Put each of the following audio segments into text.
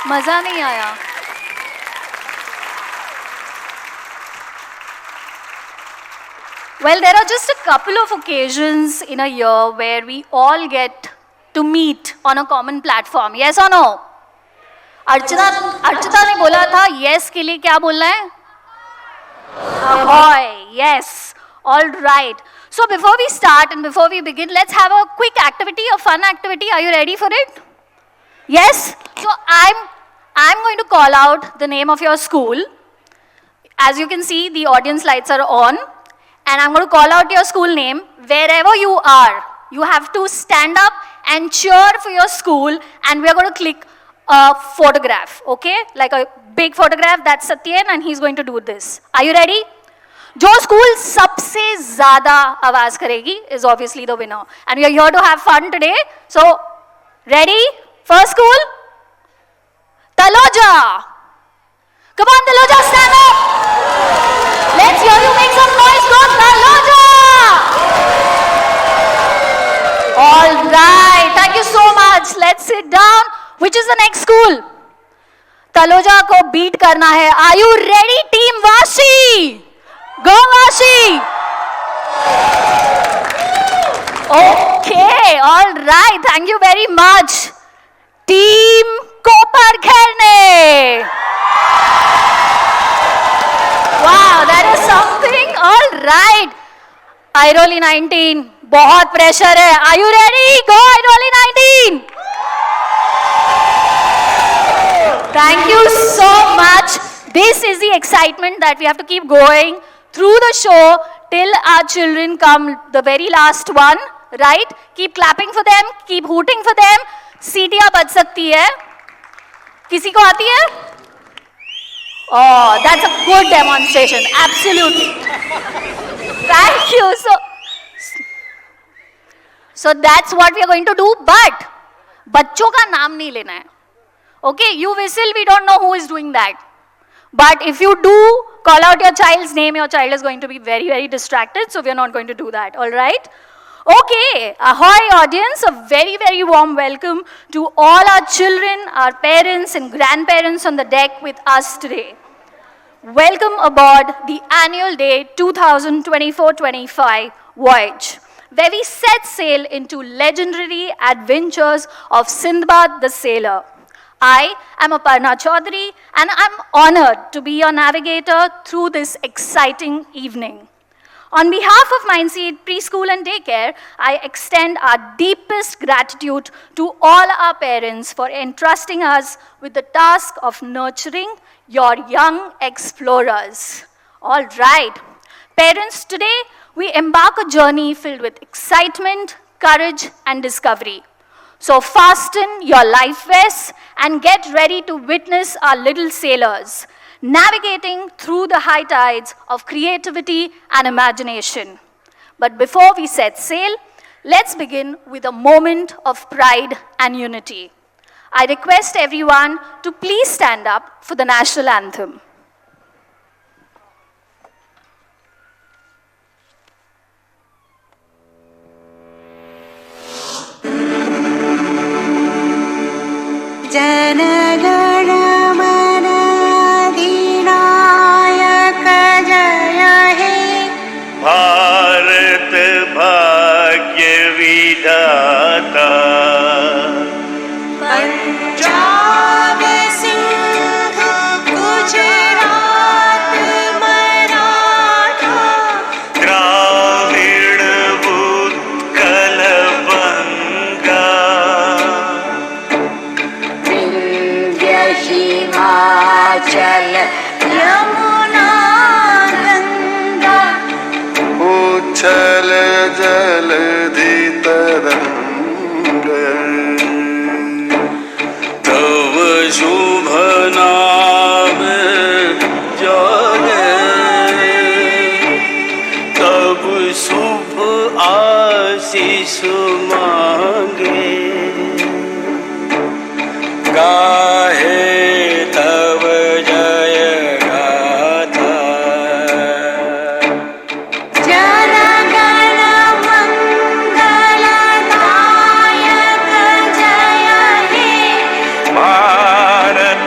मजा नहीं आया. Well, there are just a couple of occasions in a year where we all get to meet on a common platform. Yes or no? Archita ने बोला था yes के लिए क्या बोलना है? Ahoy. Yes. All right. So before we start and before we begin, let's have a quick activity, a fun activity. Are you ready for it? Yes? So I'm going to call out the name of your school. As you can see, the audience lights are on. And I'm going to call out your school name. Wherever you are, you have to stand up and cheer for your school. And we're going to click a photograph, okay? Like a big photograph. That's Satyen, and he's going to do this. Are you ready? जो school सबसे ज़्यादा आवाज करेगी is obviously the winner. And we are here to have fun today. So, ready? First school? Taloja. Come on, Taloja, stand up. Let's hear you make some noise. Go, Taloja. All right. Thank you so much. Let's sit down. Which is the next school? Taloja को beat करना है. Are you ready, Team Vashi? Go, Vashi. Okay. All right. Thank you very much. Team Kopar Kherne. Wow, that is something. All right. Airoli 19. बहुत pressure है. Are you ready? Go, Airoli 19. Thank you so much. This is the excitement that we have to keep going through the show till our children come, the very last one, right? Keep clapping for them, keep hooting for them. सीटियां बज सकती है. किसी को आती है? Oh, that's a good demonstration. Absolutely. Thank you. So that's what we are going to do. But बच्चों का नाम नहीं लेना है. Okay, you whistle, we don't know who is doing that. But if you do call out your child's name, your child is going to be very, very distracted. So we are not going to do that. All right? Okay. Ahoy, audience. A very, very warm welcome to all our children, our parents and grandparents on the deck with us today. Welcome aboard the annual day 2024-25 voyage, where we set sail into legendary adventures of Sindbad the Sailor. I am Aparna Chaudhary, and I'm honored to be your navigator through this exciting evening. On behalf of Mindseed Preschool and Daycare, I extend our deepest gratitude to all our parents for entrusting us with the task of nurturing your young explorers. All right. Parents, today we embark a journey filled with excitement, courage, and discovery. So fasten your life vests and get ready to witness our little sailors navigating through the high tides of creativity and imagination. But before we set sail, let's begin with a moment of pride and unity. I request everyone to please stand up for the national anthem. Jana Gana Mana अधिनायक जय हे भारत भाग्य विधाता पंजाब सिंह गुजरात मराठा द्राविड़ उत्कल बंगा हिमाचल यमुना गंगा उच्छल जलधि तरंग तव शुभ नाम जाने तब शुभ आशीष मांगे गाहे तव जय गाथा जनगण मंगलदायक जय हे Bharat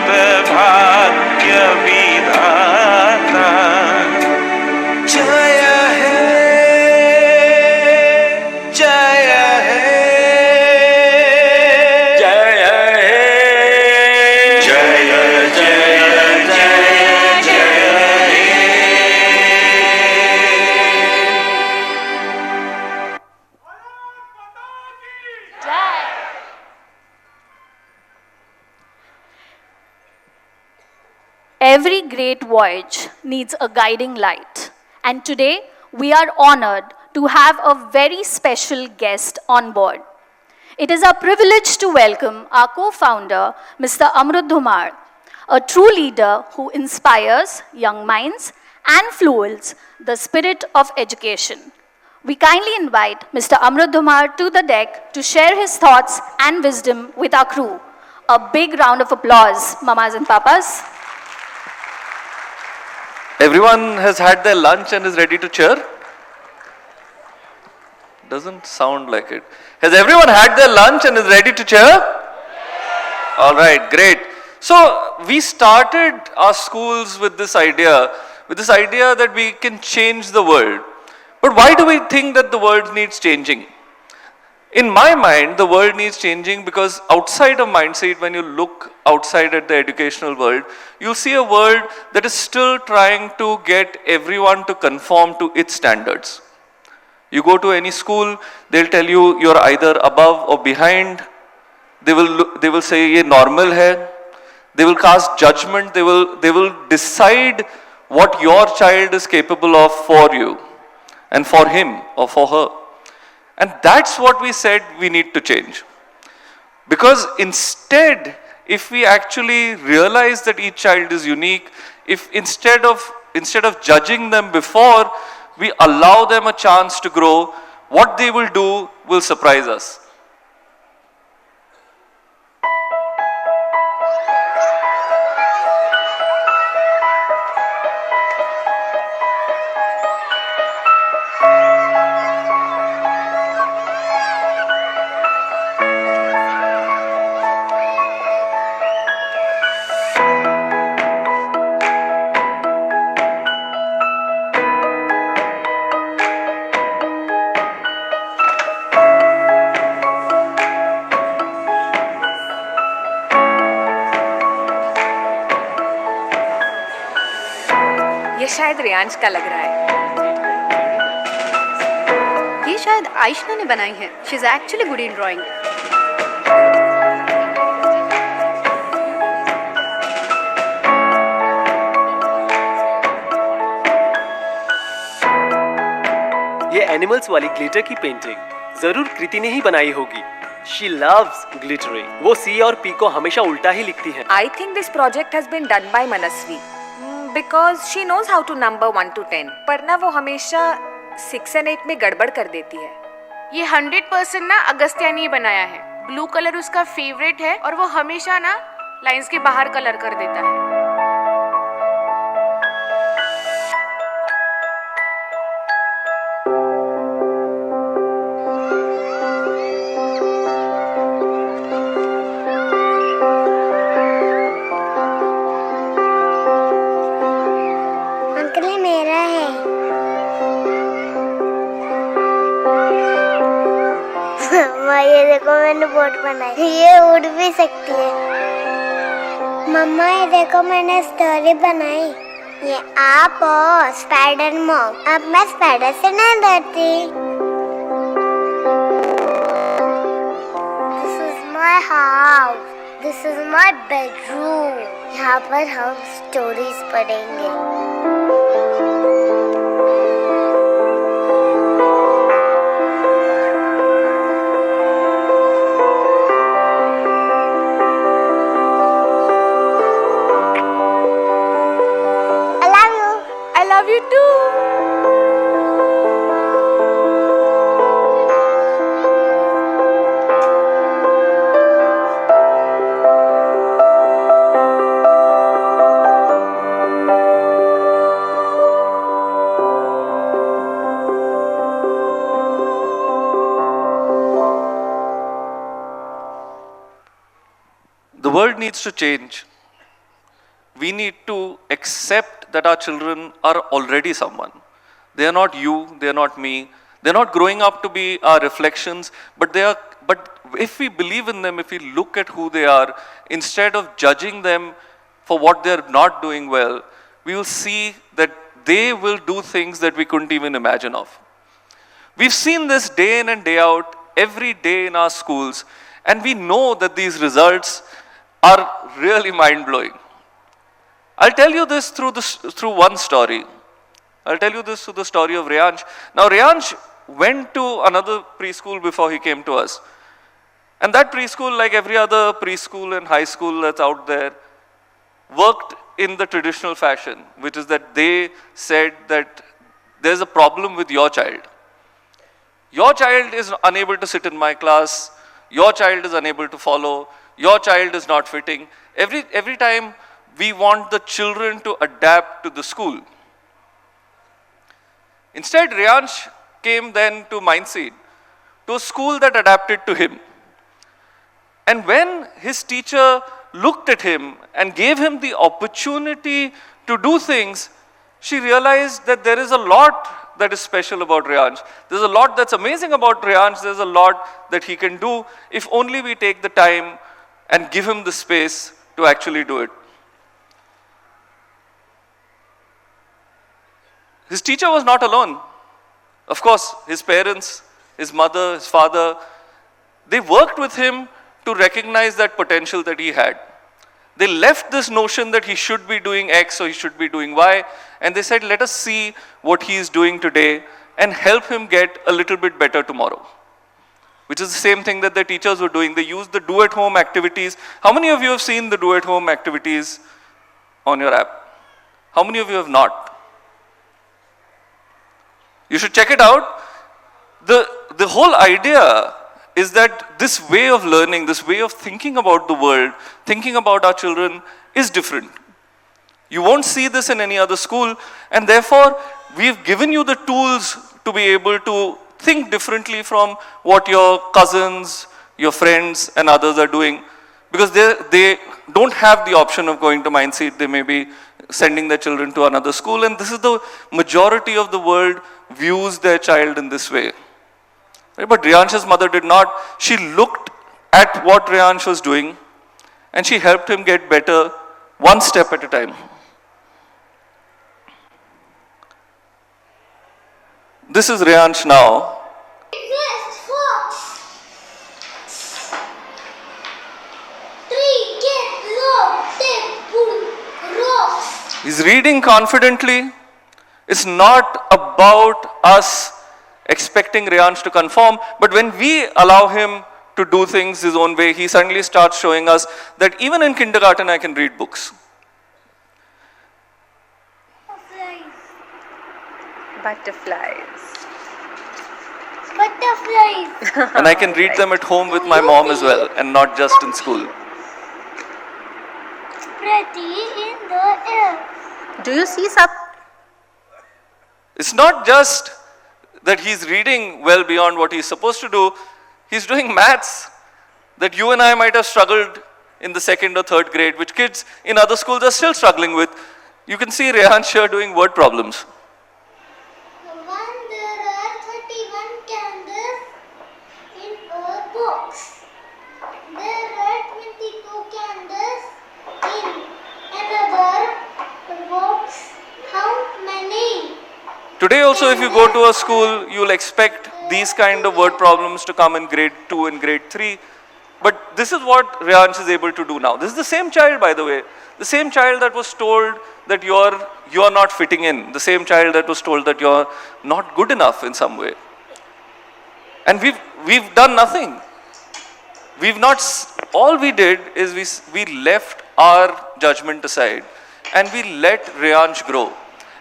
Every great voyage needs a guiding light. And today, we are honored to have a very special guest on board. It is our privilege to welcome our co-founder, Mr. Amrut Dhumar, a true leader who inspires young minds and fuels the spirit of education. We kindly invite Mr. Amrut Dhumar to the deck to share his thoughts and wisdom with our crew. A big round of applause, mamas and papas. Everyone has had their lunch and is ready to cheer? Doesn't sound like it. Has everyone had their lunch and is ready to cheer? All right, great. So we started our schools with this idea that we can change the world. But why do we think that the world needs changing? In my mind, the world needs changing because outside of Mindset, when you look outside at the educational world, you'll see a world that is still trying to get everyone to conform to its standards. You go to any school, they'll tell you you're either above or behind. They will say ye normal hai. They will cast judgment. They will decide what your child is capable of for you and for him or for her. And that's what we said we need to change. Because instead, if we actually realize that each child is unique, if instead of judging them before, we allow them a chance to grow, what they will do will surprise us. ये शायद रियांश का लग रहा है। ये शायद आयशना ने बनाई है। She is actually good in drawing. ये एनिमल्स वाली ग्लिटर की पेंटिंग जरूर कृति ने ही बनाई होगी। She loves glittering. वो C और P को हमेशा उल्टा ही लिखती है। I think this project has been done by Manasvi because she knows how to number 1 to 10. पर ना वो हमेशा 6 and 8 में गड़बड़ कर देती है। ये 100% ना अगस्त्या ने बनाया है। ब्लू कलर उसका फेवरेट है और वो हमेशा ना लाइंस के बाहर कलर कर देता है। ये देखो मैंने बोट बनाई। ये उड़ भी सकती है। मम्मा ये देखो मैंने स्टोरी बनाई। ये आप हो स्पाइडर मॉम। अब मैं स्पाइडर से नहीं डरती। This is my house. This is my bedroom. यहाँ पर हम स्टोरीज पढ़ेंगे। Love you too. The world needs to change. We need to accept that our children are already someone. They are not you, they are not me. They're not growing up to be our reflections, but if we believe in them, if we look at who they are, instead of judging them for what they're not doing well, we will see that they will do things that we couldn't even imagine of. We've seen this day in and day out, every day in our schools, and we know that these results are really mind-blowing. I'll tell you this through one story. I'll tell you this through the story of Reyansh. Now, Reyansh went to another preschool before he came to us. And that preschool, like every other preschool and high school that's out there, worked in the traditional fashion, which is that they said that there's a problem with your child. Your child is unable to sit in my class. Your child is unable to follow. Your child is not fitting. Every time we want the children to adapt to the school. Instead, Reyansh came then to Mindseed, to a school that adapted to him. And when his teacher looked at him and gave him the opportunity to do things, she realized that there is a lot that is special about Reyansh. There's a lot that's amazing about Reyansh. There's a lot that he can do if only we take the time and give him the space to actually do it. His teacher was not alone. Of course, his parents, his mother, his father, they worked with him to recognize that potential that he had. They left this notion that he should be doing X or he should be doing Y, and they said, let us see what he is doing today and help him get a little bit better tomorrow. Which is the same thing that the teachers were doing. They used the do-at-home activities. How many of you have seen the do-at-home activities on your app? How many of you have not? You should check it out. The whole idea is that this way of learning, this way of thinking about the world, thinking about our children is different. You won't see this in any other school, and therefore we've given you the tools to be able to think differently from what your cousins, your friends and others are doing, because they don't have the option of going to Mindseed. They may be sending their children to another school, and this is the majority of the world views their child in this way. Right? But Reyansh's mother did not. She looked at what Reyansh was doing and she helped him get better one step at a time. This is Reyansh now. He's reading confidently. It's not about us expecting Reyansh to conform, but when we allow him to do things his own way, he suddenly starts showing us that even in kindergarten I can read books. Butterflies. Butterflies. And I can read them at home with my mom as well, and not just in school. Pretty in the air. Do you see some? It's not just that he's reading well beyond what he's supposed to do. He's doing maths that you and I might have struggled in the 2nd or 3rd grade, which kids in other schools are still struggling with. You can see Reyansh here doing word problems. There are 31 candles in a box. There are 22 candles in another box. How many? Today also, if you go to a school, you'll expect these kind of word problems to come in grade 2 and grade 3. But this is what Reyansh is able to do now. This is the same child, by the way. The same child that was told that you are not fitting in. The same child that was told that you're not good enough in some way. And we've done nothing. All we did is we left our judgment aside and we let Reyansh grow.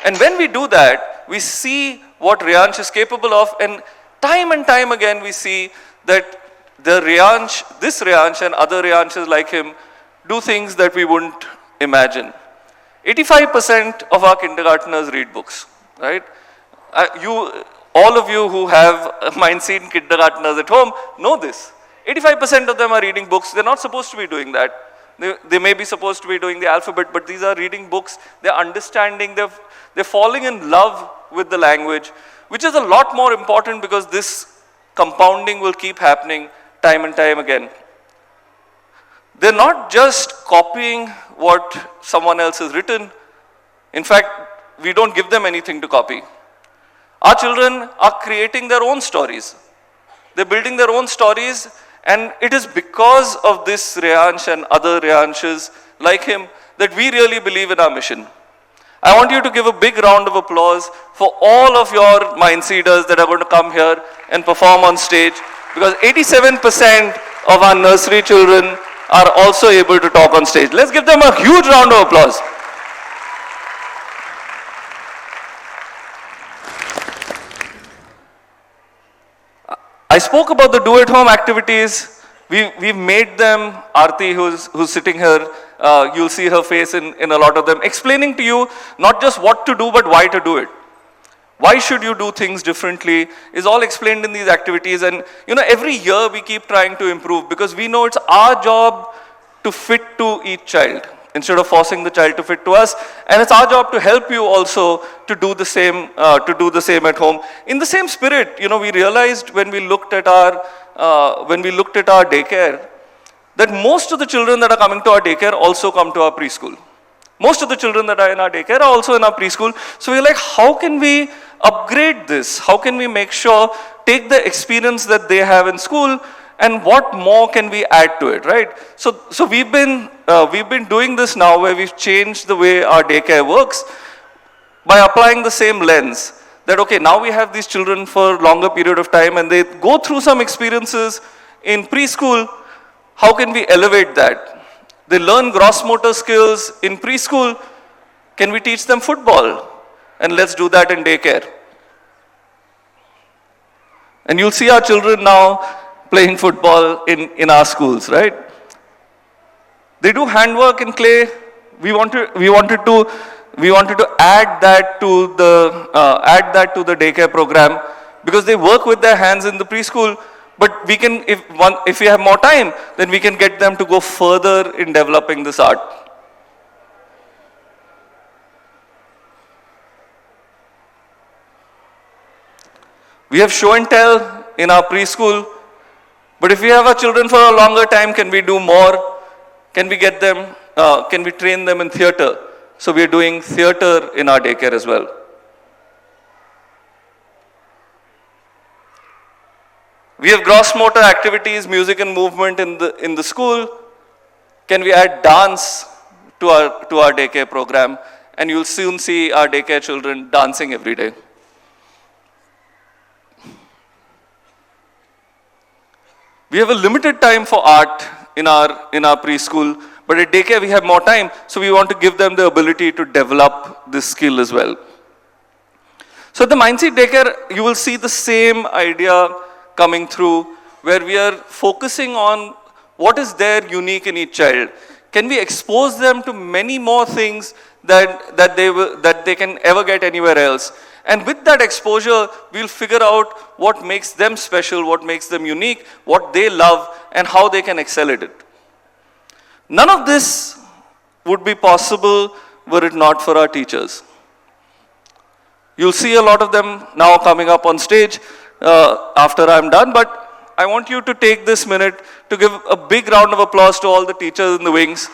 And when we do that, we see what Reyansh is capable of, and time again we see that this Reyansh and other Reyanshes like him do things that we wouldn't imagine. 85% of our kindergartners read books, right? All of you who have Mindseed kindergartners at home know this. 85% of them are reading books. They're not supposed to be doing that. They may be supposed to be doing the alphabet, but these are reading books. They're understanding. They're falling in love with the language, which is a lot more important because this compounding will keep happening time and time again. They're not just copying what someone else has written. In fact, we don't give them anything to copy. Our children are creating their own stories. They're building their own stories, and it is because of this Reyansh and other Reyanshes like him that we really believe in our mission. I want you to give a big round of applause for all of your mind seeders that are going to come here and perform on stage, because 87% of our nursery children are also able to talk on stage. Let's give them a huge round of applause. I spoke about the do-at-home activities. We've made them. Aarti, who's sitting here, you'll see her face in a lot of them, explaining to you not just what to do, but why to do it. Why should you do things differently is all explained in these activities. And every year we keep trying to improve, because we know it's our job to fit to each child instead of forcing the child to fit to us. And it's our job to help you also to do the same at home. In the same spirit, we realized when we looked at our daycare, that most of the children that are coming to our daycare also come to our preschool. Most of the children that are in our daycare are also in our preschool. So we're like, how can we upgrade this? How can we make sure, take the experience that they have in school, and what more can we add to it, right? So we've been doing this now, where we've changed the way our daycare works by applying the same lens. That, okay, now we have these children for a longer period of time and they go through some experiences in preschool. How can we elevate that? They learn gross motor skills in preschool. Can we teach them football? And let's do that in daycare. And you'll see our children now playing football in our schools, right? They do handwork in clay. We wanted to add that to the daycare program, because they work with their hands in the preschool. But we can, if we have more time, then we can get them to go further in developing this art. We have show and tell in our preschool, but if we have our children for a longer time, can we do more? Can we get them, can we train them in theater? So we are doing theater in our daycare as well. We have gross motor activities, music and movement in the school. Can we add dance to our daycare program? And you'll soon see our daycare children dancing every day. We have a limited time for art in our preschool, but at daycare we have more time, so we want to give them the ability to develop this skill as well. So at the Mindseed Daycare, you will see the same idea coming through, where we are focusing on what is there unique in each child. Can we expose them to many more things that they can ever get anywhere else? And with that exposure, we'll figure out what makes them special, what makes them unique, what they love, and how they can excel at it. None of this would be possible were it not for our teachers. You'll see a lot of them now coming up on stage after I'm done, but I want you to take this minute to give a big round of applause to all the teachers in the wings.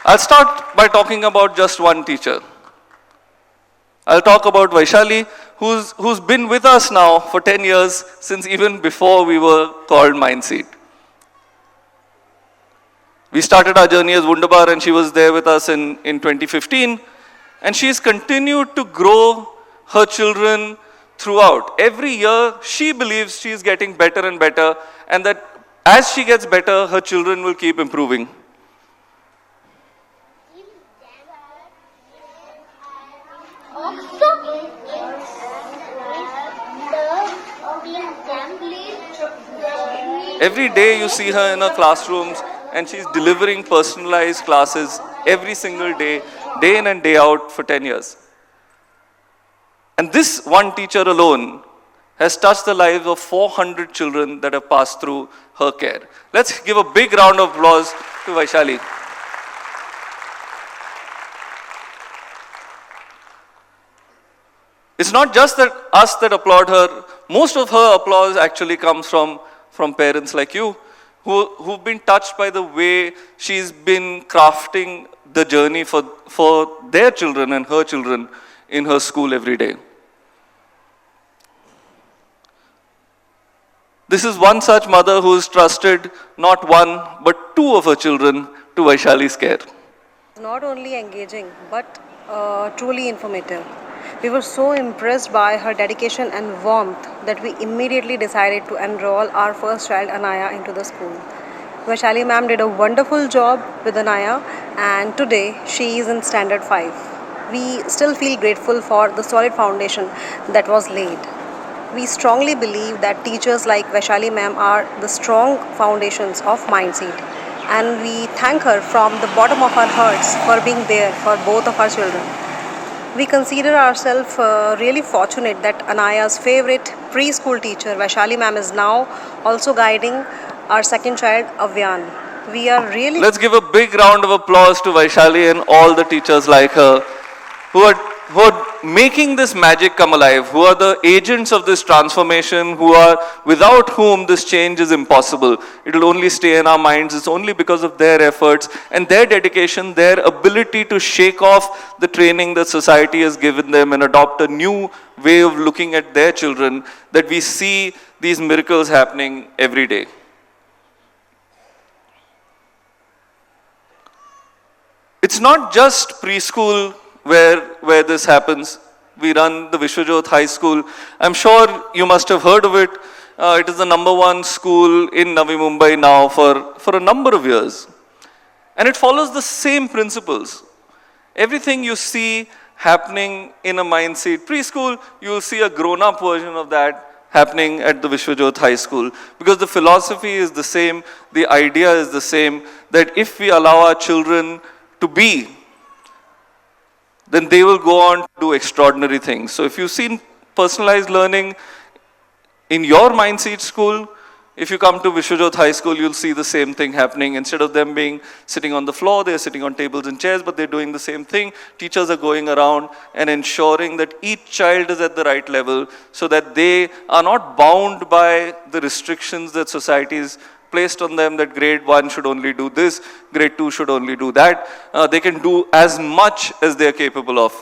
I'll start by talking about just one teacher. I'll talk about Vaishali, who's been with us now for 10 years, since even before we were called Mindseed. We started our journey as Wunderbar, and she was there with us in 2015. And she's continued to grow her children throughout. Every year, she believes she's getting better and better, and that as she gets better, her children will keep improving. Every day you see her in her classrooms, and she's delivering personalized classes every single day, day in and day out for 10 years. And this one teacher alone has touched the lives of 400 children that have passed through her care. Let's give a big round of applause to Vaishali. It's not just that us that applaud her. Most of her applause actually comes from parents like you, who've been touched by the way she's been crafting the journey for their children and her children in her school every day. This is one such mother who has trusted not one, but two of her children to Vaishali's care. Not only engaging, but truly informative. We were so impressed by her dedication and warmth that we immediately decided to enroll our first child, Anaya, into the school. Vaishali ma'am did a wonderful job with Anaya, and today she is in standard 5. We still feel grateful for the solid foundation that was laid. We strongly believe that teachers like Vaishali ma'am are the strong foundations of Mindseed, and we thank her from the bottom of our hearts for being there for both of our children. We consider ourselves really fortunate that Anaya's favorite preschool teacher, Vaishali ma'am, is now also guiding our second child, Avyan. We are really... Let's give a big round of applause to Vaishali and all the teachers like her who are making this magic come alive, who are the agents of this transformation, without whom this change is impossible. It will only stay in our minds. It's only because of their efforts and their dedication, their ability to shake off the training that society has given them and adopt a new way of looking at their children, that we see these miracles happening every day. It's not just preschool where this happens. We run the Vishwajot High School. I'm sure you must have heard of it. It is the #1 school in Navi Mumbai now for a number of years. And it follows the same principles. Everything you see happening in a Mindseed preschool, you will see a grown-up version of that happening at the Vishwajot High School. Because the philosophy is the same, the idea is the same, that if we allow our children to be, then they will go on to do extraordinary things. So if you've seen personalized learning in your Mindseed school, if you come to Vishwajot High School, you'll see the same thing happening. Instead of them being sitting on the floor, they're sitting on tables and chairs, but they're doing the same thing. Teachers are going around and ensuring that each child is at the right level so that they are not bound by the restrictions that society is placed on them, that grade 1 should only do this, grade 2 should only do that. They can do as much as they are capable of.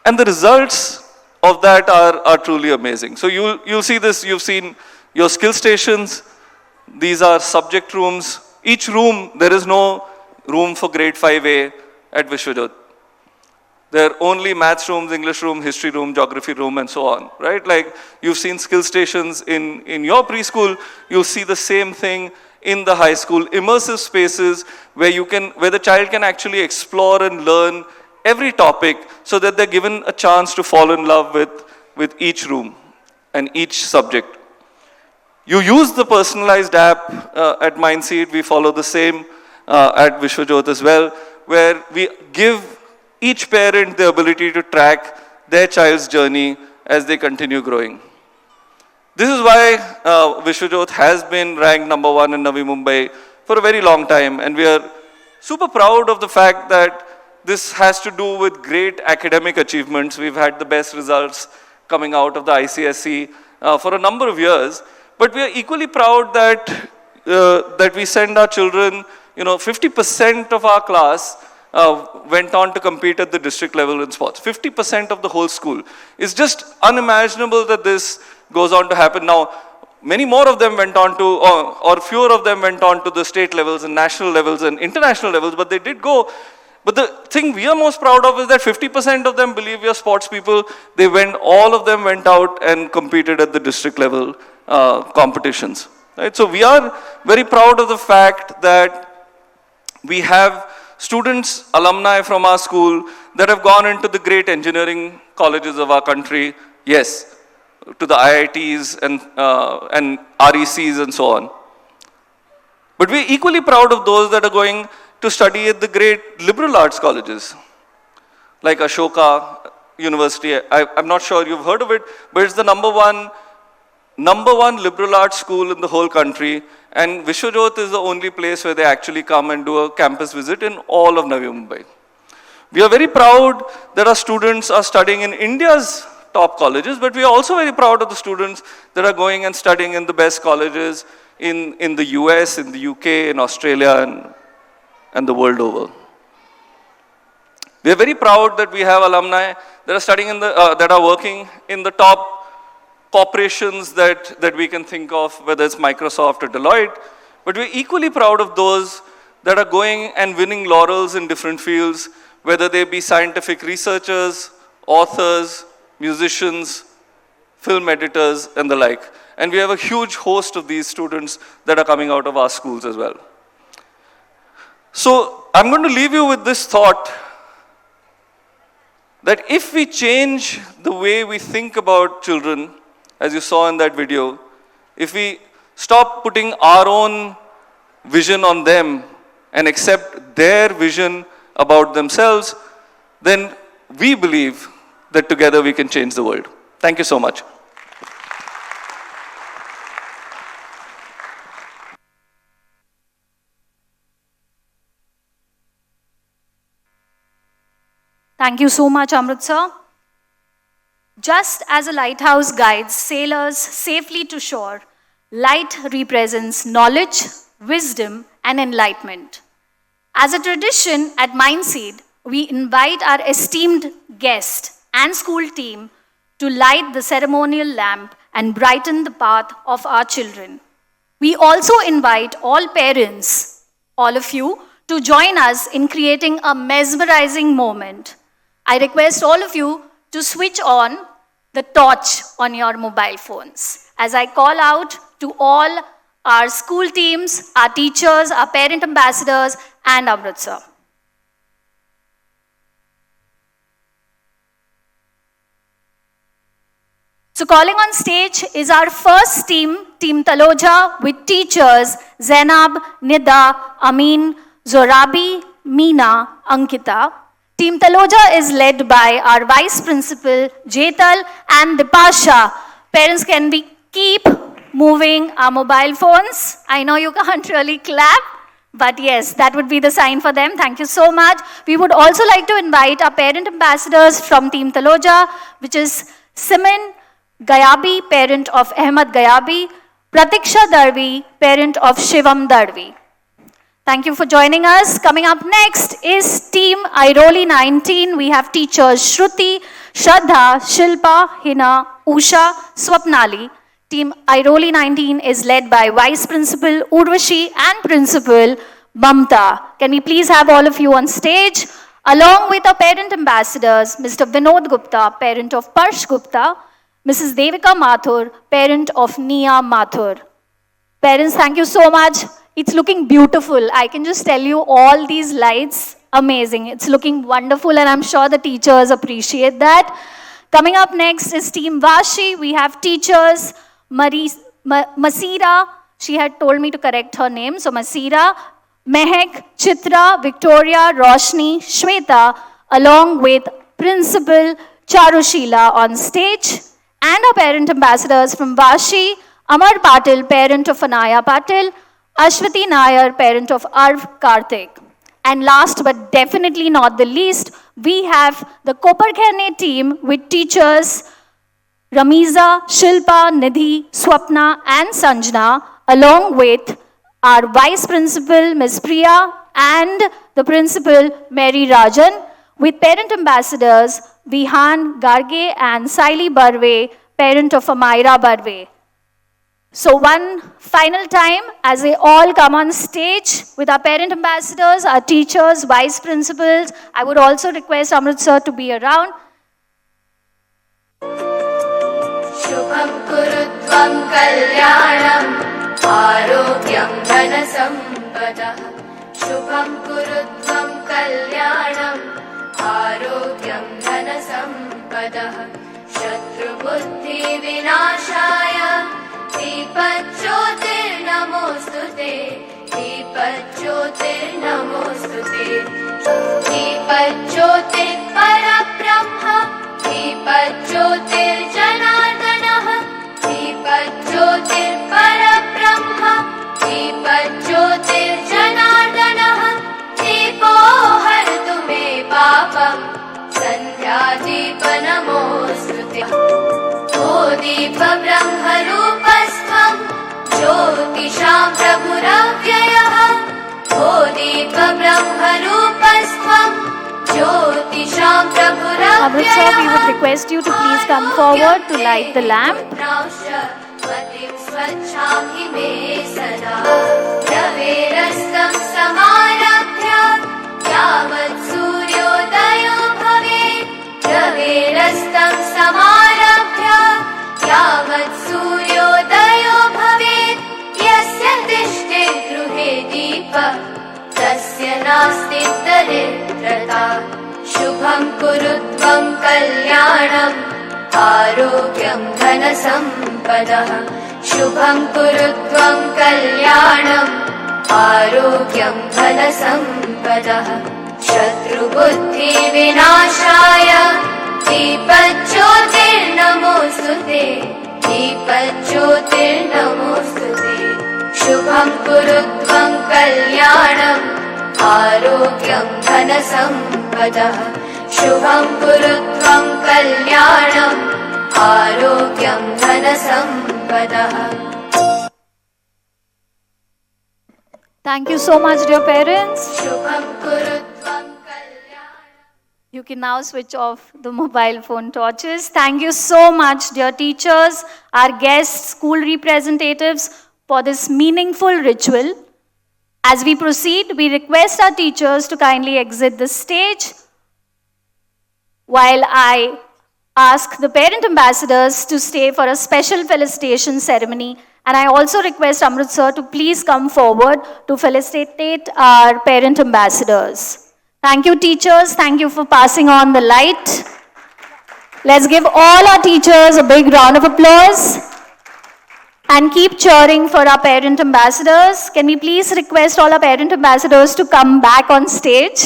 And the results of that are truly amazing. So you'll see this, you've seen your skill stations. These are subject rooms. Each room, there is no room for grade 5A at Vishwajot. There are only maths rooms, English room, history room, geography room, and so on, right? Like you've seen skill stations in your preschool, you'll see the same thing in the high school. Immersive spaces where the child can actually explore and learn every topic so that they're given a chance to fall in love with each room and each subject. You use the personalized app at Mindseed. We follow the same at Vishwajot as well, where we give each parent the ability to track their child's journey as they continue growing. This is why Vishwajot has been ranked #1 in Navi Mumbai for a very long time, and we are super proud of the fact that this has to do with great academic achievements. We've had the best results coming out of the ICSE for a number of years, but we are equally proud that we send our children, 50% of our class went on to compete at the district level in sports. 50% of the whole school. It's just unimaginable that this goes on to happen. Now, many more of them went on to, or fewer of them went on to the state levels and national levels and international levels, but they did go. But the thing we are most proud of is that 50% of them believe we are sports people. All of them went out and competed at the district level competitions. Right? So we are very proud of the fact that we have students, alumni from our school that have gone into the great engineering colleges of our country, yes, to the IITs and RECs and so on. But we're equally proud of those that are going to study at the great liberal arts colleges, like Ashoka University. I'm not sure you've heard of it, but it's the number one liberal arts school in the whole country. And Vishwajot is the only place where they actually come and do a campus visit in all of Navi Mumbai. We are very proud that our students are studying in India's top colleges, but we are also very proud of the students that are going and studying in the best colleges in the US, in the UK, in Australia, and the world over. We are very proud that we have alumni that are studying that are working in the top corporations that we can think of, whether it's Microsoft or Deloitte, but we're equally proud of those that are going and winning laurels in different fields, whether they be scientific researchers, authors, musicians, film editors, and the like. And we have a huge host of these students that are coming out of our schools as well. So I'm going to leave you with this thought that if we change the way we think about children, as you saw in that video, if we stop putting our own vision on them and accept their vision about themselves, then we believe that together we can change the world. Thank you so much. Thank you so much, Amrit sir. Just as a lighthouse guides sailors safely to shore, light represents knowledge, wisdom, and enlightenment. As a tradition at Mindseed, we invite our esteemed guest and school team to light the ceremonial lamp and brighten the path of our children. We also invite all parents, all of you, to join us in creating a mesmerizing moment. I request all of you to switch on the torch on your mobile phones as I call out to all our school teams, our teachers, our parent ambassadors, and Amrit sir. So calling on stage is our first team, Team Taloja, with teachers Zainab, Nida, Amin, Zorabi, Meena, Ankita. Team Taloja is led by our Vice Principal, Jetal and Dipasha. Parents, can we keep moving our mobile phones? I know you can't really clap, but yes, that would be the sign for them. Thank you so much. We would also like to invite our parent ambassadors from Team Taloja, which is Siman Gayabi, parent of Ahmed Gayabi, Pratiksha Darvi, parent of Shivam Darvi. Thank you for joining us. Coming up next is Team Airoli 19. We have teachers Shruti, Shraddha, Shilpa, Hina, Usha, Swapnali. Team Airoli 19 is led by Vice Principal Urvashi and Principal Mamta. Can we please have all of you on stage? Along with our parent ambassadors, Mr. Vinod Gupta, parent of Parsh Gupta, Mrs. Devika Mathur, parent of Nia Mathur. Parents, thank you so much. It's looking beautiful. I can just tell you all these lights, amazing. It's looking wonderful and I'm sure the teachers appreciate that. Coming up next is Team Vashi. We have teachers Masira. She had told me to correct her name. So Masira, Mehek, Chitra, Victoria, Roshni, Shweta, along with Principal Charushila on stage. And our parent ambassadors from Vashi, Amar Patil, parent of Anaya Patil, Ashwati Nair, parent of Arv Karthik. And last but definitely not the least, we have the Koparkhane team with teachers Ramiza, Shilpa, Nidhi, Swapna and Sanjana, along with our Vice Principal Ms. Priya and the Principal Mary Rajan, with parent ambassadors Vihan Garge and Saili Barve, parent of Amaira Barve. So one final time, as they all come on stage with our parent ambassadors, our teachers, vice principals, I would also request Amrit sir to be around. Shubham kurutvam kalyanam arogyam dhanasampadah. Shubham kurutvam kalyanam arogyam dhanasampadah. Shatru buddhi vinashaya Deepajyotirnamostute, Deepajyotirnamostute, Deepajyotir parabrahma, Deepajyotir janardanaha, Deepajyotir parabrahma, Deepajyotir janardanaha, Deepo hartu me papam, Sandhya deepa namostute. O deepa brahma rupastham, Jyotisham prabhuravyayah. O deepa brahma rupastham, ज्योतिषां Amritsar, we would प्रभुरव्ययः request you to please come forward to light the lamp. मतिं स्वच्छां हि मे सदा रवेरस्तं समारभ्य यावत् सूर्योदयो भवेत् रवेरस्तं समारभ्य यावत् सूर्योदयो भवेत् यस्य तिष्ठे गृहे दीपः तस्य नास्ति दरिद्रता शुभं कुरु त्वं कल्याणम् आरोग्यं धनसम्पदः शुभं कुरु त्वं कल्याणम् आरोग्यं धनसम्पदः शत्रुबुद्धिविनाशाय दीपज्योतिर्नमोऽस्तु ते दीपज्योतिर्नमोऽस्तु ते शुभं कुरु त्वं कल्याणम् आरोग्यं धनसम्पदः शुभं कुरु त्वं कल्याणम् आरोग्यं धनसम्पदः. Thank you so much, dear parents. शुभं कुरु त्वं कल्याणम्. You can now switch off the mobile phone torches. Thank you so much, dear teachers, our guests, school representatives, for this meaningful ritual. As we proceed, we request our teachers to kindly exit the stage while I ask the parent ambassadors to stay for a special felicitation ceremony. And I also request Amrit sir to please come forward to felicitate our parent ambassadors. Thank you, teachers. Thank you for passing on the light. Let's give all our teachers a big round of applause. And keep cheering for our parent ambassadors. Can we please request all our parent ambassadors to come back on stage?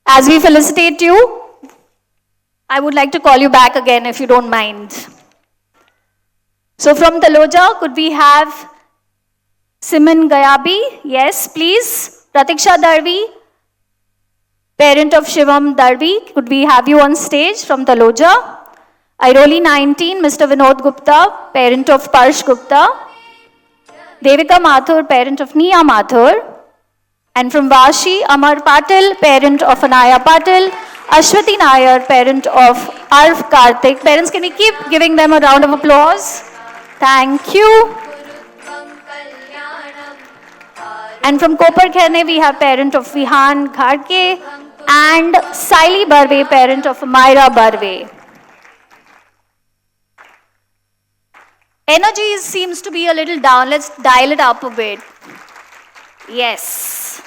As we felicitate you, I would like to call you back again if you don't mind. So from Taloja, could we have Siman Gayabi? Yes, please. Pratiksha Darvi, parent of Shivam Darvi, could we have you on stage from Taloja? Airoli 19, Mr. Vinod Gupta, parent of Parsh Gupta. Devika Mathur, parent of Nia Mathur. And from Vashi, Amar Patil, parent of Anaya Patil. Ashwati Nair, parent of Arv Karthik. Parents, can we keep giving them a round of applause? Thank you. And from Kopar Kherne, we have parent of Vihan Gharke and Saili Barve, parent of Myra Barve. Energy seems to be a little down. Let's dial it up a bit. Yes.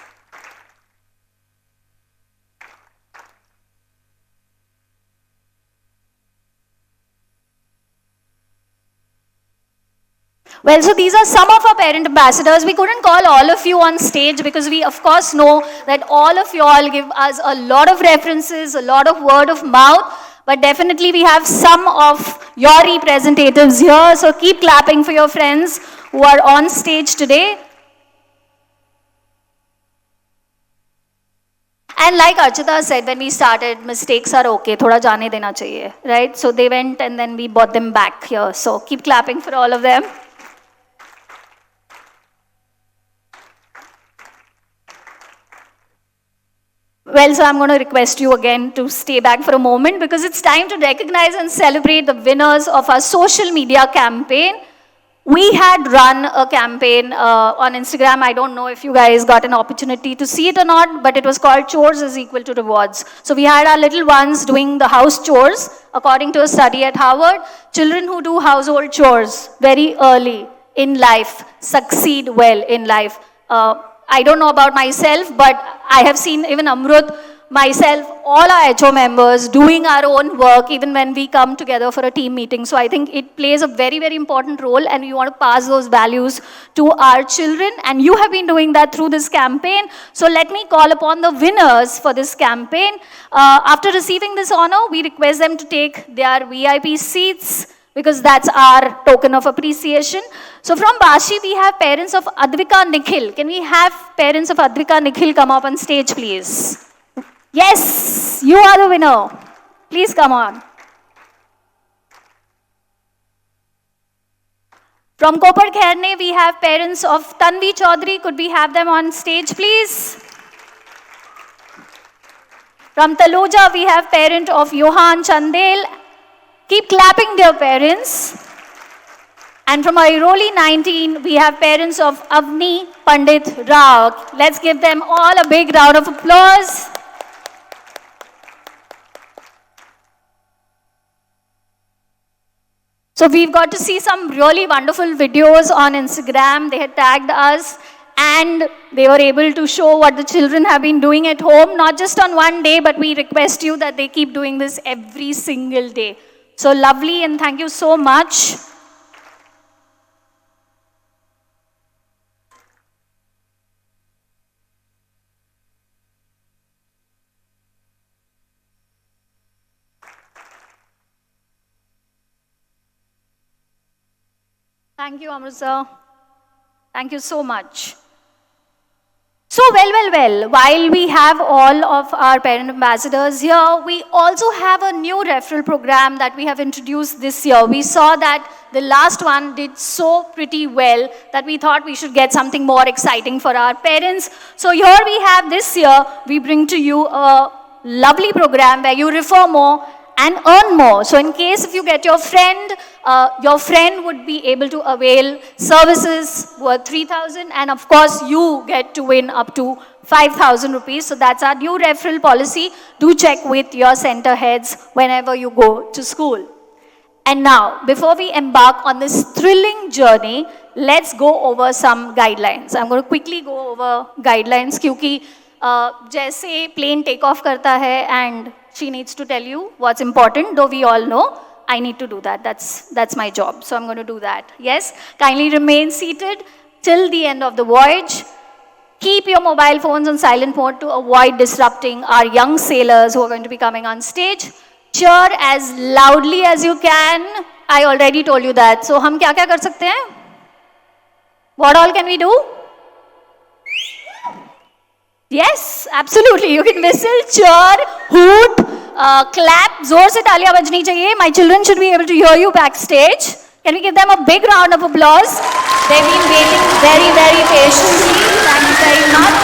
Well, so these are some of our parent ambassadors. We couldn't call all of you on stage because we, of course, know that all of you all give us a lot of references, a lot of word of mouth. But definitely we have some of your representatives here. So keep clapping for your friends who are on stage today. And like Archita said, when we started, mistakes are okay. Thoda jaane dena chahiye, right? So they went and then we brought them back here. So keep clapping for all of them. Well, so I'm going to request you again to stay back for a moment because it's time to recognize and celebrate the winners of our social media campaign. We had run a campaign on Instagram. I don't know if you guys got an opportunity to see it or not, but it was called Chores is Equal to Rewards. So we had our little ones doing the house chores. According to a study at Harvard, children who do household chores very early in life succeed well in life. I don't know about myself, but I have seen even Amrut, myself, all our HO members doing our own work even when we come together for a team meeting. So I think it plays a very, very important role and we want to pass those values to our children. And you have been doing that through this campaign. So let me call upon the winners for this campaign. After receiving this honor, we request them to take their VIP seats because that's our token of appreciation. So from Bashi, we have parents of Advika Nikhil. Can we have parents of Advika Nikhil come up on stage, please? Yes, you are the winner. Please come on. From Kopar Kherne, we have parents of Tanvi Chaudhary. Could we have them on stage, please? From Taloja, we have parent of Johan Chandel. Keep clapping, dear parents. And from Airoli 19, we have parents of Avni Pandit Rao. Let's give them all a big round of applause. So we've got to see some really wonderful videos on Instagram. They had tagged us and they were able to show what the children have been doing at home, not just on one day, but we request you that they keep doing this every single day. So lovely, and thank you so much. Thank you, Amrita. Thank you so much. So, while we have all of our parent ambassadors here, we also have a new referral program that we have introduced this year. We saw that the last one did so pretty well that we thought we should get something more exciting for our parents. So here we have this year, we bring to you a lovely program where you refer more and earn more. So in case if you get your friend would be able to avail services worth 3,000, and of course you get to win up to 5,000 rupees. So that's our new referral policy. Do check with your center heads whenever you go to school. And now, before we embark on this thrilling journey, let's go over some guidelines. I'm going to quickly go over guidelines क्योंकि जैसे plane take off करता है and she needs to tell you what's important, though we all know I need to do that. That's my job. So I'm going to do that. Yes, kindly remain seated till the end of the voyage. Keep your mobile phones on silent mode to avoid disrupting our young sailors who are going to be coming on stage. Cheer as loudly as you can. I already told you that. So हम क्या क्या कर सकते हैं? What all can we do? Yes, absolutely. You can whistle, cheer, hoot, clap. जोर से तालियां बजनी चाहिए. My children should be able to hear you backstage. Can we give them a big round of applause? They've been waiting very, very patiently. Thank you very much.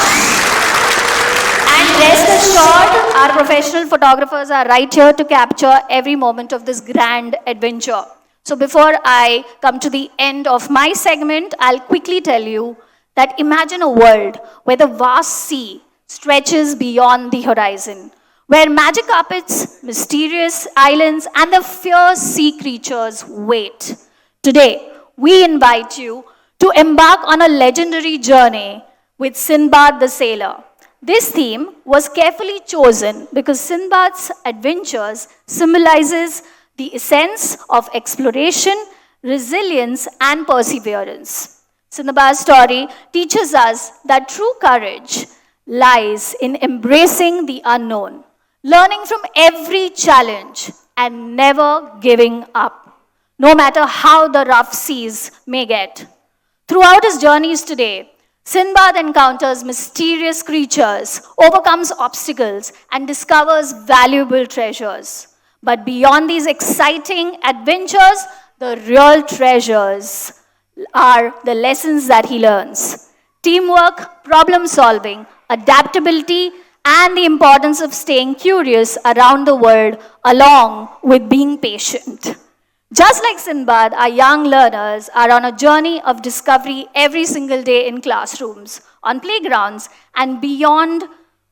And rest assured, our professional photographers are right here to capture every moment of this grand adventure. So before I come to the end of my segment, I'll quickly tell you that imagine a world where the vast sea stretches beyond the horizon, where magic carpets, mysterious islands, and the fierce sea creatures wait. Today, we invite you to embark on a legendary journey with Sinbad the Sailor. This theme was carefully chosen because Sinbad's adventures symbolizes the essence of exploration, resilience, and perseverance. Sinbad's story teaches us that true courage lies in embracing the unknown, learning from every challenge, and never giving up, no matter how the rough seas may get. Throughout his journeys today, Sinbad encounters mysterious creatures, overcomes obstacles, and discovers valuable treasures. But beyond these exciting adventures, the real treasures are the lessons that he learns. Teamwork, problem solving, adaptability, and the importance of staying curious around the world along with being patient. Just like Sinbad, our young learners are on a journey of discovery every single day in classrooms, on playgrounds, and beyond,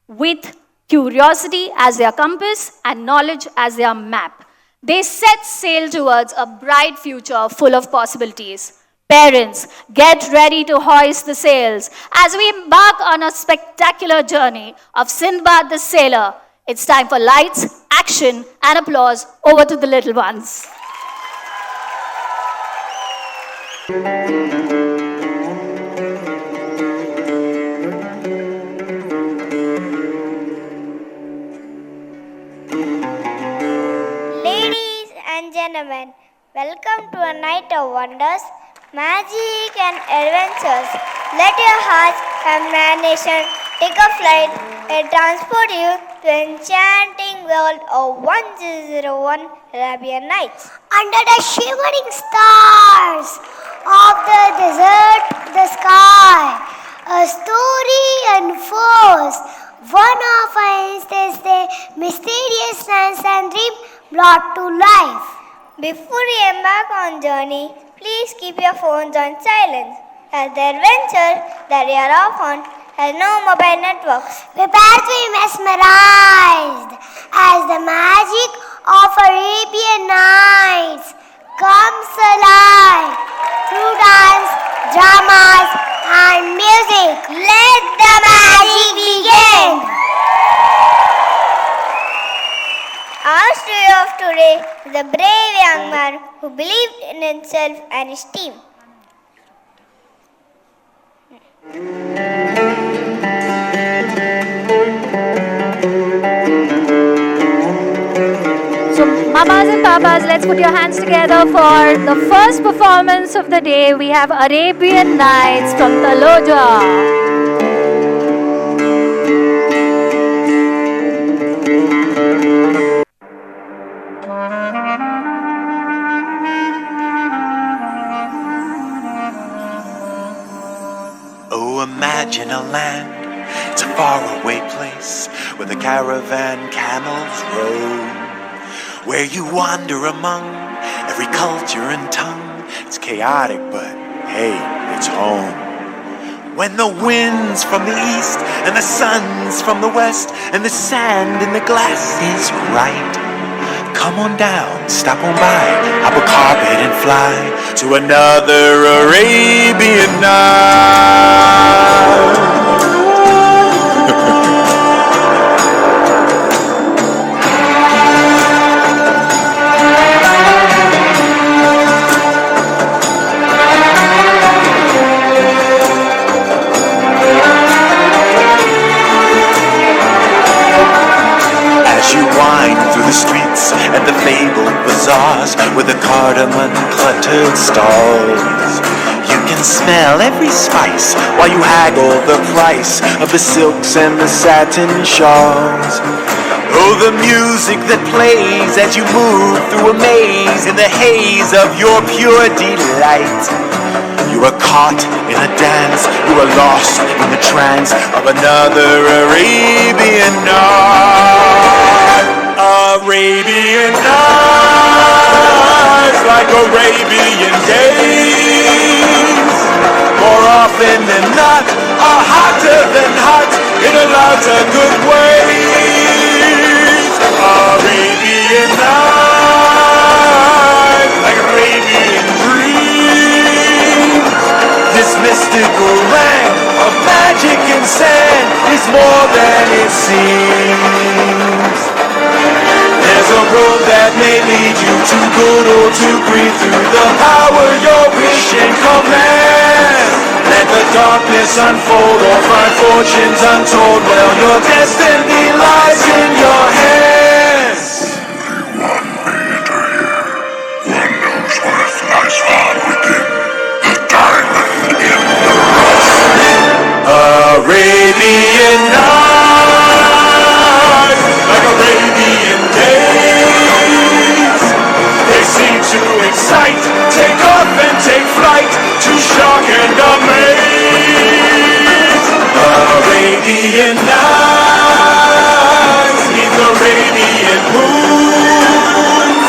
with curiosity as their compass and knowledge as their map. They set sail towards a bright future full of possibilities. Parents, get ready to hoist the sails as we embark on a spectacular journey of Sinbad the Sailor. It's time for lights, action, and applause. Over to the little ones. Ladies and gentlemen, welcome to a night of wonders, magic and adventures. Let your hearts and imagination take a flight and transport you to the enchanting world of 1001 Arabian Nights. Under the shimmering stars of the desert, the sky, a story unfolds. One of our ancestors mysterious science and dream brought to life. Before you embark on journey, please keep your phones on silent, as the adventure that you are off on has no mobile networks. Prepare to be mesmerized as the magic of Arabian Nights comes alive through dance, dramas, and music. Let the magic begin. Our story of today is a brave young man who believed in himself and his team. So, mamas and papas, let's put your hands together for the first performance of the day. We have Arabian Nights from Taloja. Oh, imagine a land, it's a faraway place where the caravan camels roam, where you wander among every culture and tongue. It's chaotic, but hey, it's home. When the wind's from the east and the sun's from the west and the sand in the glass is right, come on down, stop on by, hop a carpet and fly to another Arabian night. Through the streets and the fabled bazaars with the cardamom cluttered stalls, you can smell every spice while you haggle the price of the silks and the satin shawls. Oh, the music that plays as you move through a maze in the haze of your pure delight. You are caught in a dance, you are lost in the trance of another Arabian night. Arabian nights, like Arabian days, more often than not, are hotter than hot in a lot of good ways. Arabian nights, like Arabian dreams, this mystical land of magic and sand is more than it seems. There's a road that may lead you to good or to green through the power your wish and command. Let the darkness unfold or find fortunes untold. Well, your destiny lies in your hands. One may enter here. One knows what lies far within. The diamond in the rough. Arabian nights, like Arabian days, they seem to excite, take off and take flight, to shock and amaze. Arabian nights, neath Arabian moons,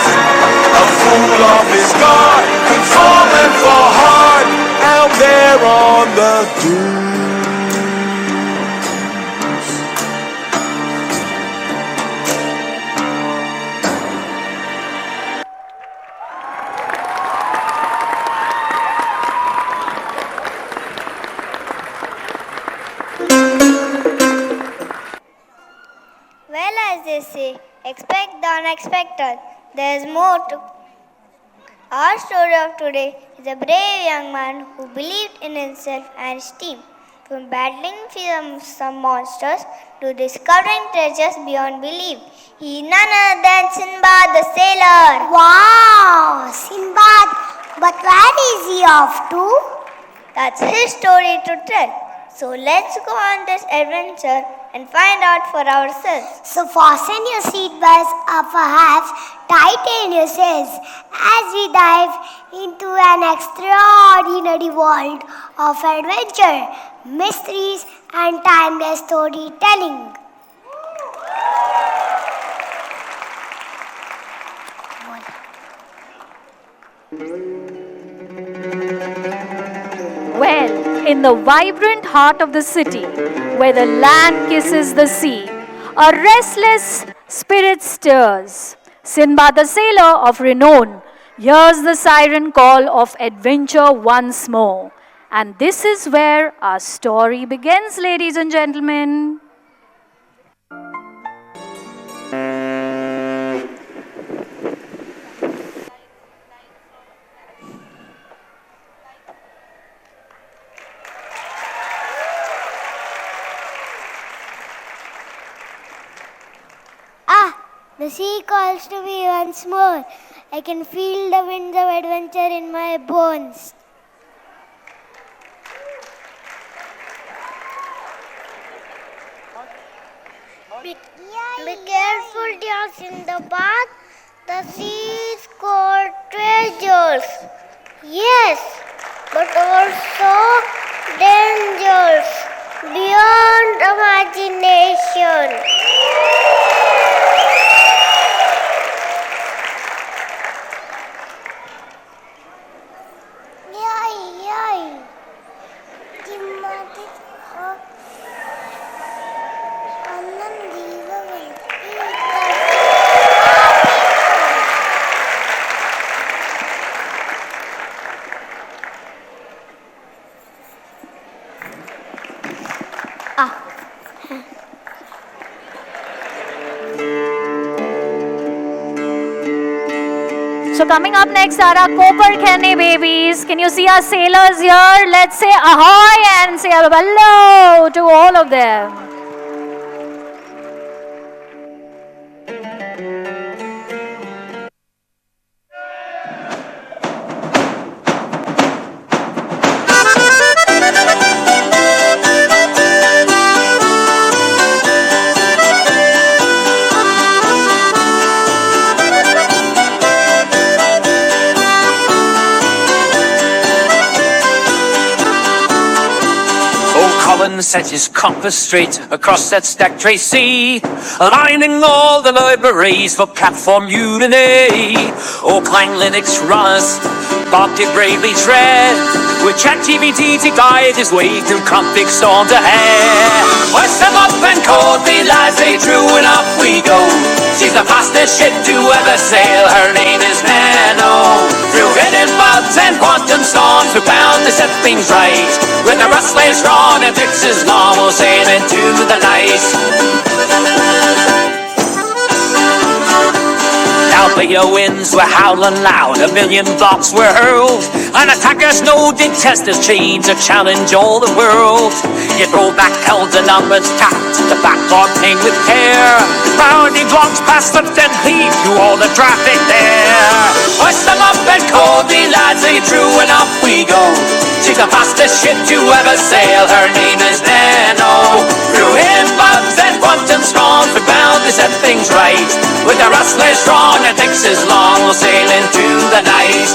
a fool off his guard could fall and fall hard out there on the dunes. Well, as they say, expect the unexpected. There is more to. Our story of today is a brave young man who believed in himself and his team. From battling some monsters to discovering treasures beyond belief, he is none other than Sinbad the sailor. Wow, Sinbad, but where is he off to? That's his story to tell. So let's go on this adventure and find out for ourselves. So fasten your seatbelts or perhaps tighten your seats as we dive into an extraordinary world of adventure, mysteries and timeless storytelling. Well, in the vibrant heart of the city, where the land kisses the sea, a restless spirit stirs. Sinbad the sailor of renown hears the siren call of adventure once more. And this is where our story begins, ladies and gentlemen. Ah, the sea calls to me once more. I can feel the winds of adventure in my bones. Be careful, dear Sindbad. The sea is called treasures. Yes, but also dangers beyond imagination. So coming up next are our Copper Kenne babies. Can you see our sailors here? Let's say ahoy and say hello to all of them. Colin set his compass straight across that stack tray sea, aligning all the libraries for platform mutiny. Oh, Clang Linux runners, Bob did bravely tread, with ChatGPT to guide his way through config storm to hell. Hoist them up and code the lads, they drew and up we go. She's the fastest ship to ever sail, her name is Nano. Through hidden bugs and quantum storms, we're bound to set things right. With the rustlers strong and fixes long, we'll sail into the night. Now beta winds were howling loud, a million blocks were hurled, and attackers know detest this change to challenge all the world. Yet rollback held the numbers tapped, the backlog pinged with care. Priority blocks past lift and cleave through all the traffic there. Hoist them up and code the lads, they drew and up we go. She's the fastest ship to ever sail, her name is Nano. Through hidden bugs and quantum storms, we're bound to set things right. With the rustlers strong and fixes long, we'll sail into the night.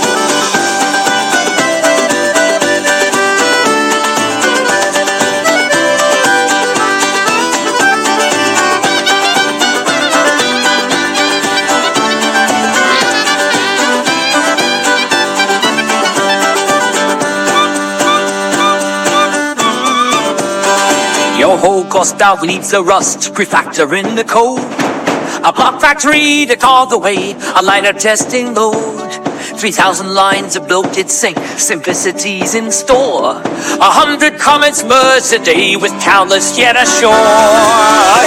Your whole cost out leaves the rust, prefactor in the code. A block factory to call the way, a liner testing load. 3,000 lines of bloated sync, simplicities in store. 100 comets merged a day with countless yet ashore.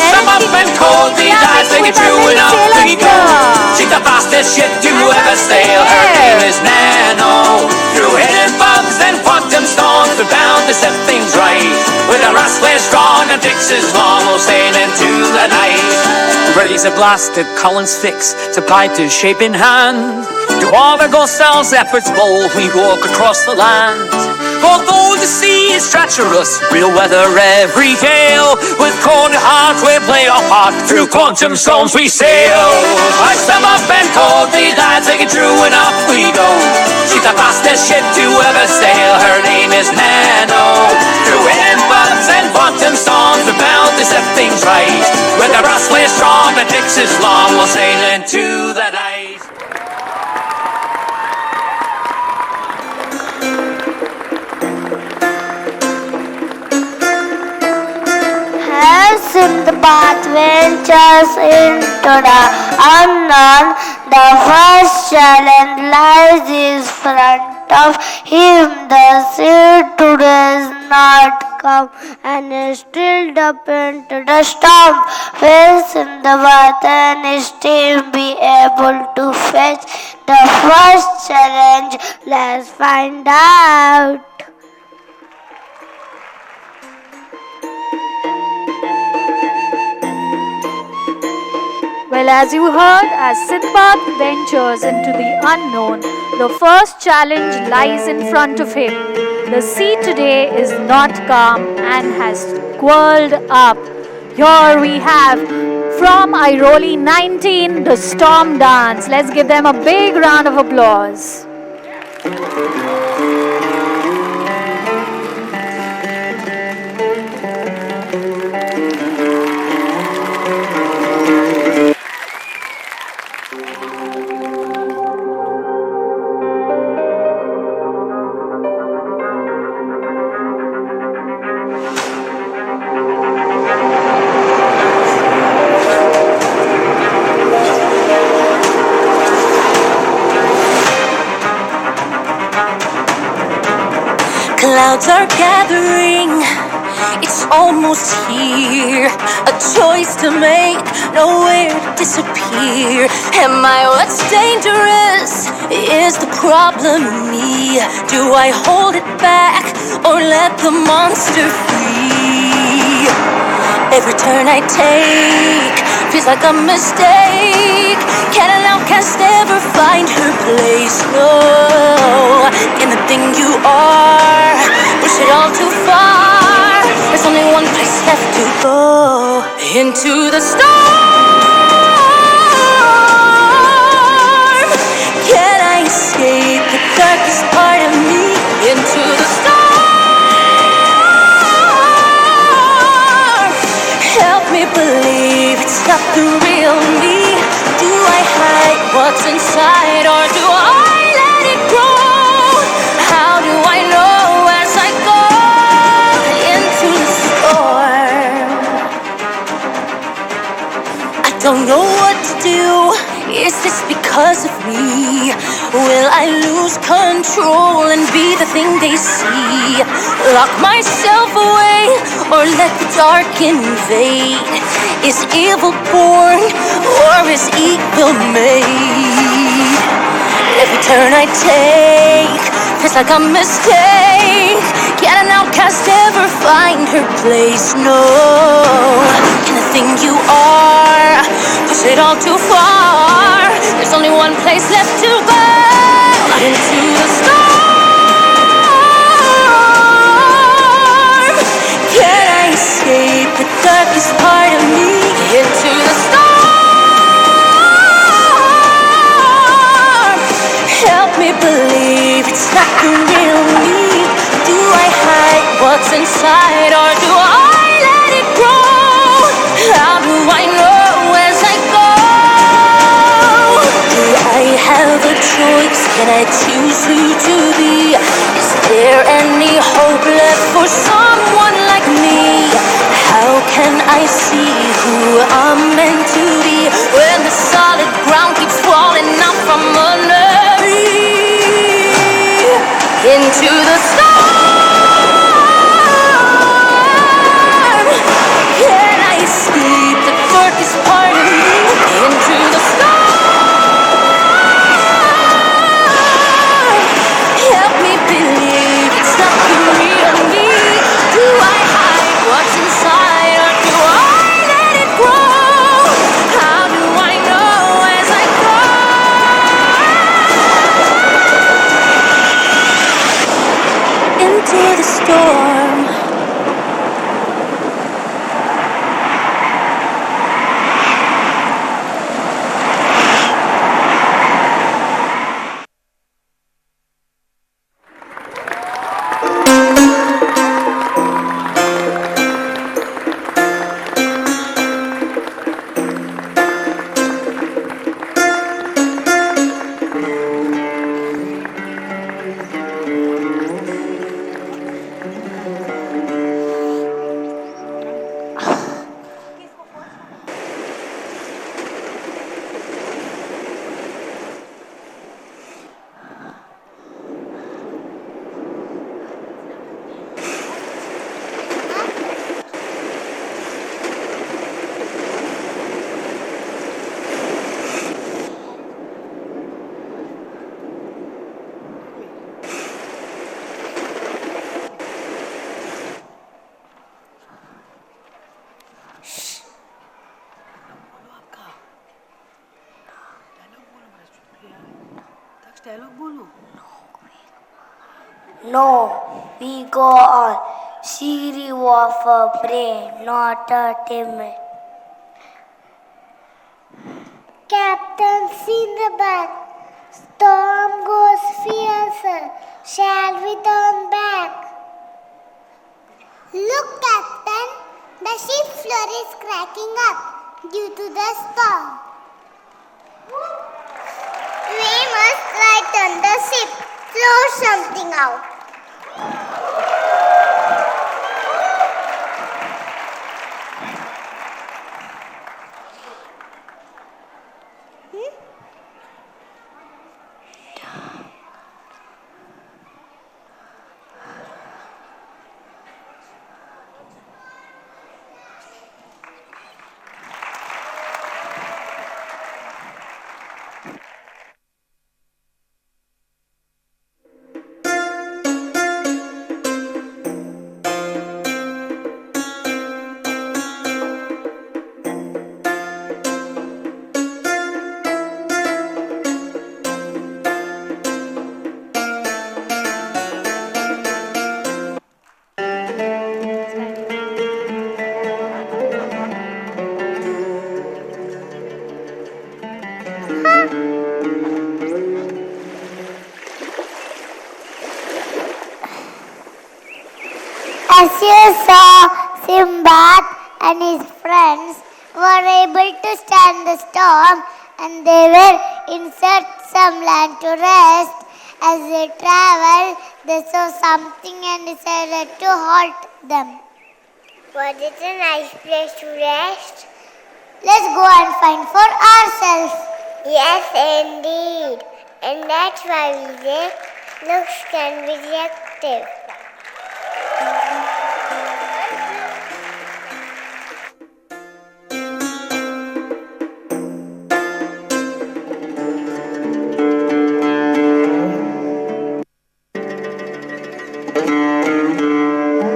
Some up and cold, the lads they get through and up we go. She's the fastest ship to ever sail, her name is Nano. Through hidden bugs and quantum storms, we're bound to set things right. With a rustler strong and fixes long, we'll sail into the night. Raise a blast at Colin's fix, supplied to shape in hand. To all the Gossel's efforts bold, we walk across the land. Although the sea is treacherous, real weather every gale. With cold heart we play our part, through quantum storms we sail. Hoist them up and cold, the lads take it through and up we go. She's the fastest ship to ever sail, her name is Nano. Through bugs and quantum storms, we're bound to set things right. With the rustler strong and fixes long, we'll sail into the night. Sindbad ventures into the unknown. The first challenge lies in front of him. The sea today is not come and is still up into the storm. Will Sindbad and his team be able to face the first challenge? Let's find out. Well, as you heard, as Sindbad ventures into the unknown, the first challenge lies in front of him. The sea today is not calm and has swirled up. Here we have from Airoli 19, the Storm Dance. Let's give them a big round of applause. Clouds are gathering, it's almost here. A choice to make, nowhere to disappear. Am I what's dangerous? Is the problem me? Do I hold it back or let the monster free? Every turn I take feels like a mistake. Can an outcast ever find her place? No, in the thing you are, push it all too far. There's only one place left to go, into the storm. Can I escape the darkest part of me? Into the storm. Help me believe it's not the real me. Do I hide what's inside or do I let it grow? How do I know as I go into the storm? I don't know what to do. Is this because of me? Will I lose control and be the thing they see? Lock myself away or let the dark invade? Is evil born or is evil made? Every turn I take feels like a mistake. Can an outcast ever find her place? No, in the thing you are, push it all too far. There's only one place left to go, into the storm. Can I escape the darkest part of me? Into the storm. Help me believe it's not the real me. Do I hide what's inside or do I let it grow? How do I know as I go? Do I have a choice? Can I choose who to be? Is there any hope left for someone like me? How can I see who I'm meant to be when the solid ground keeps falling out from under me? Into the storm. Can I escape the darkest part of me? Into the storm. Help me believe it's not the real me. Do I hide what's inside or do I let it grow? How do I know as I go? No, we go on. Siri of a brain, not a timid. Captain Sindbad, storm goes fiercer. Shall we turn back? Look, Captain, the ship floor is cracking up due to the storm. We must lighten the ship, throw something out. As you saw, Simbad and his friends were able to stand the storm, and they were in search some land to rest. As they traveled, they saw something and decided to halt them. Was it a nice place to rest? Let's go and find for ourselves. Yes, indeed. And that's why we say looks can be deceptive.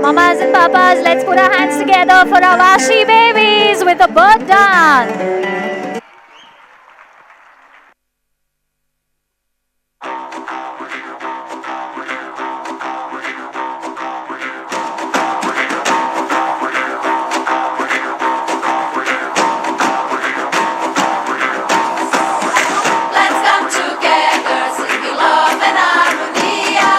Mamas and papas, let's put our hands together for our Vashi babies with a bird dance. Let's come together, singing love and harmonia.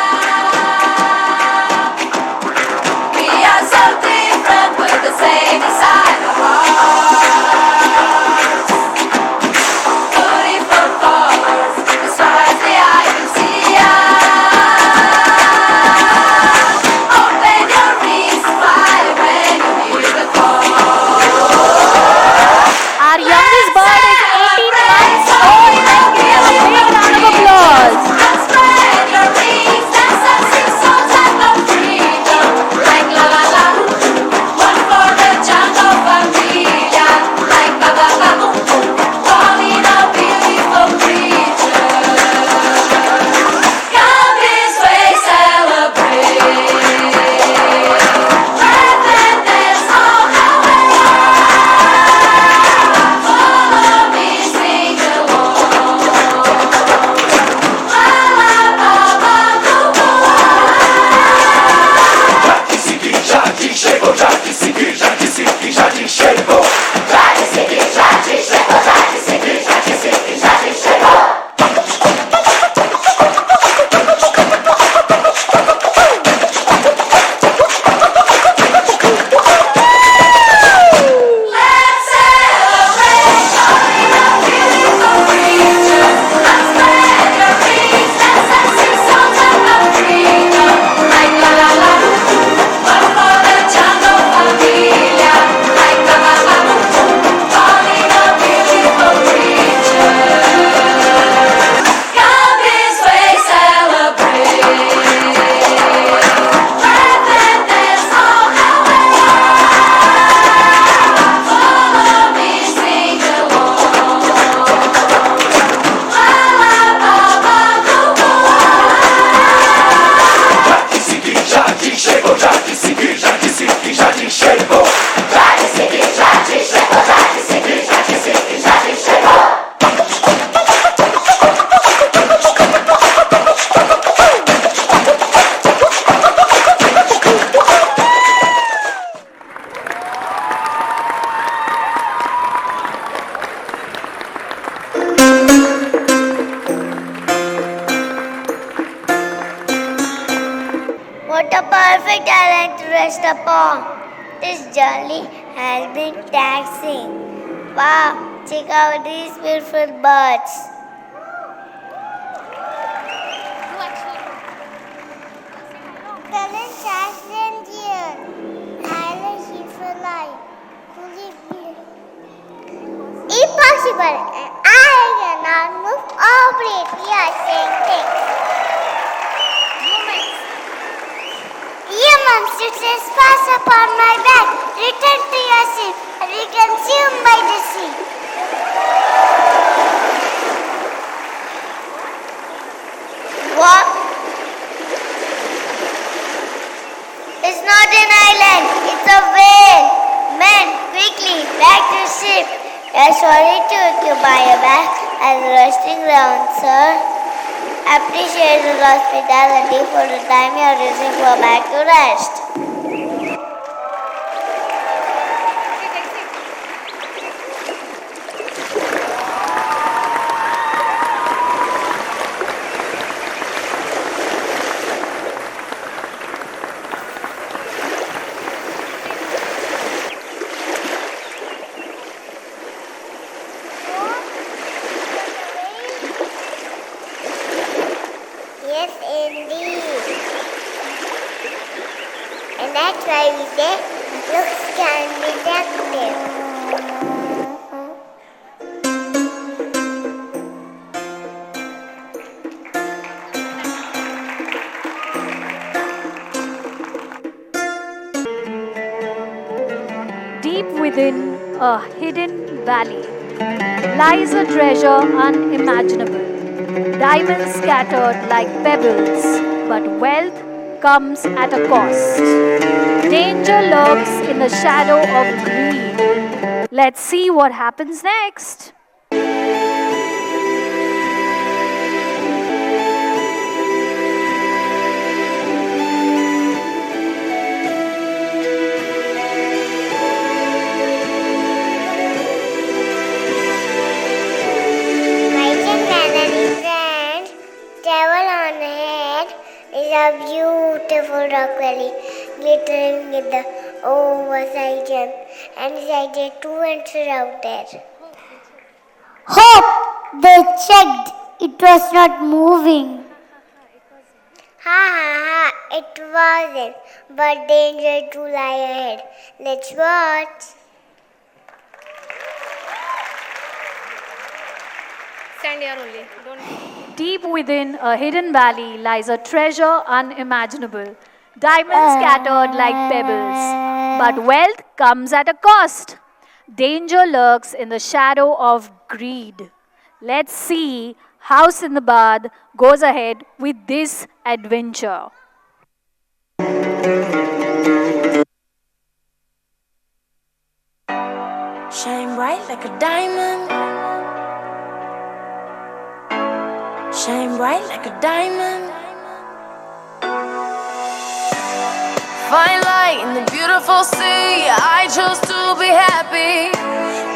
We are so different, but the same inside our hearts. Beautiful colors, as far as the eye can see us. Open your wings, fly when you hear the call. Our youngest bird is 18 months old. Let's give him a big round of applause. Spread your wings, dance and sing songs of freedom. Like la la la, one for the jungle, rest upon. This journey has been taxing. Wow, check out these beautiful birds. Talent Sessn here. Island Shifalai. Impossible, and I cannot move or breathe. We are saying things. Humans, you trespass upon my back. Return to your ship and be consumed by the sea. What? It's not an island, it's a whale. Men, quickly, back to ship. We are sorry to occupy your back as a resting ground, sir. Appreciate the hospitality for the time you are using for back to rest. Yes, indeed. And that's why we say looks can be deceptive. Deep within a hidden valley lies a treasure unimaginable. Diamonds scattered like pebbles, but wealth comes at a cost. Danger lurks in the shadow of greed. Let's see what happens next. Travel on ahead is a beautiful rock valley, glittering with the oversized gem, and inside there two entries out there. Hope! They checked. It was not moving. Ha ha ha, it wasn't, but danger to lie ahead. Let's watch. Stand here only. Don't. Deep within a hidden valley lies a treasure unimaginable. Diamonds scattered like pebbles. But wealth comes at a cost. Danger lurks in the shadow of greed. Let's see how Sindbad goes ahead with this adventure. Shine bright like a diamond. Shine bright like a diamond. Fine light in the beautiful sea. I chose to be happy.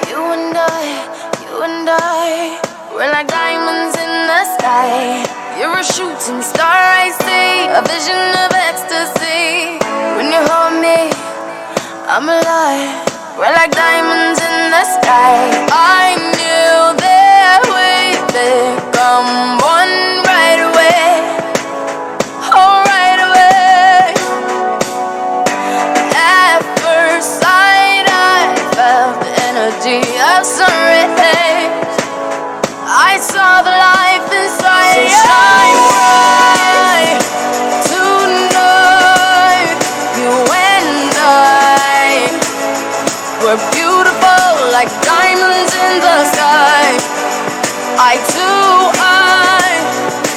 You and I, we're like diamonds in the sky. You're a shooting star, I see, a vision of ecstasy. When you hold me, I'm alive. We're like diamonds in the sky. I knew that we'd become one right away. Oh, right away. At first sight, I felt the energy of sun rays. I saw the life inside. So shine bright tonight. You and I, we're beautiful like diamonds in the sky. I too, I'm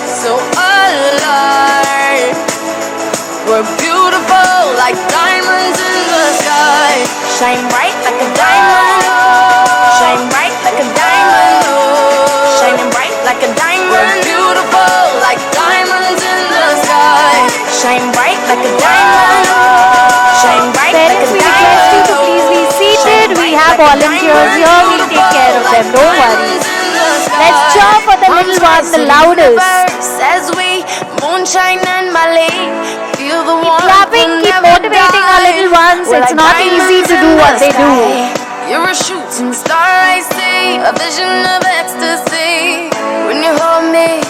so alive. We're beautiful like diamonds in the sky. Shine bright like a diamond. Shine bright like a diamond. Shining bright like a diamond. We're beautiful like diamonds in the sky. Shine bright like a diamond. Shine bright like a diamond. Parents, we request you to please be seated. We have volunteers here. We'll take care of them. Don't worry. Let's cheer for the little ones the loudest. As we moonshine and Malay, feel the Keep warmth. clapping, keep motivating our it's not easy to do what they do. You're a shooting star, I see, a vision of ecstasy. When you hold me,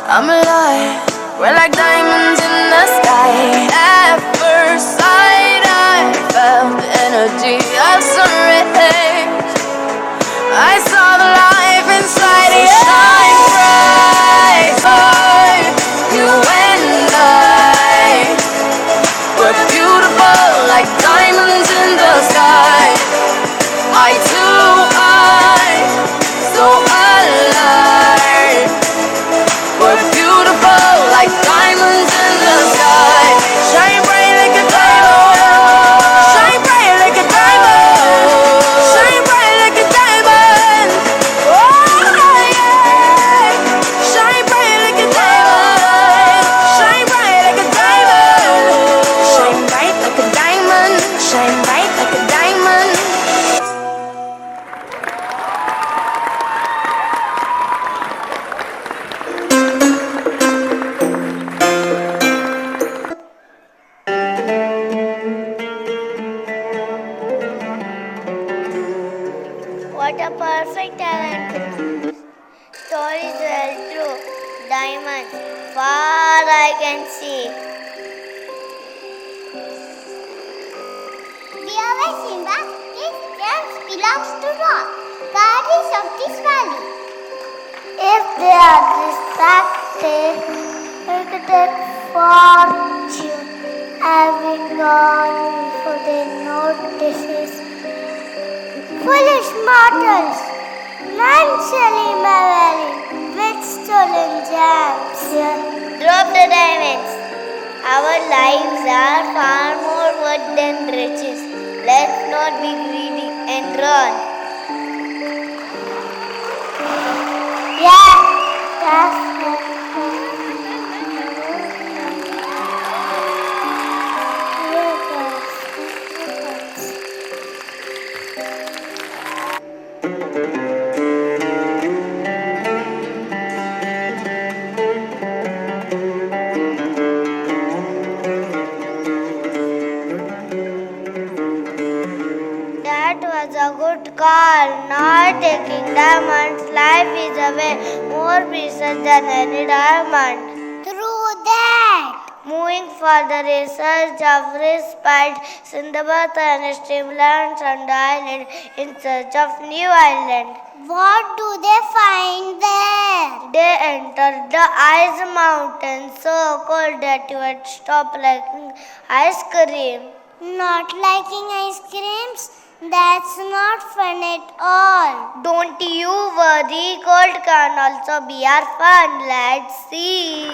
I'm alive. We're like diamonds in the sky. At first sight, I felt the energy of sun rays. I saw the life inside you. Shine bright, boy. You and I were beautiful like diamonds in the sky. Eye to eye, so alive. We're beautiful like diamonds in the sky. Shine bright like a diamond. Shine bright like a diamond. Shine bright like a diamond. Oh yeah. Shine bright like a diamond. Shine bright like a diamond. Shine bright like a diamond. Shine bright like a diamond. What a perfect talent. Stories well true. Diamond, far I can see. Dear Simba, this dance belongs to rock, guardians of this valley. If they are distracted, it could take fortune having gone before they notice it. Foolish mortals, none shall leave my valley with stolen gems. Drop the diamonds. Our lives are far more worth than riches. Let's not be greedy and run. Yeah, that's That was a good call. Not taking diamonds. Life is a way more precious than any diamond. True that. Moving further in search of respite, Sindbad and streamlands on the island in search of new island. What do they find there? They enter the ice mountain, so cold that you would stop liking ice cream. Not liking ice creams? That's not fun at all. Don't you worry, cold can also be our fun. Let's see.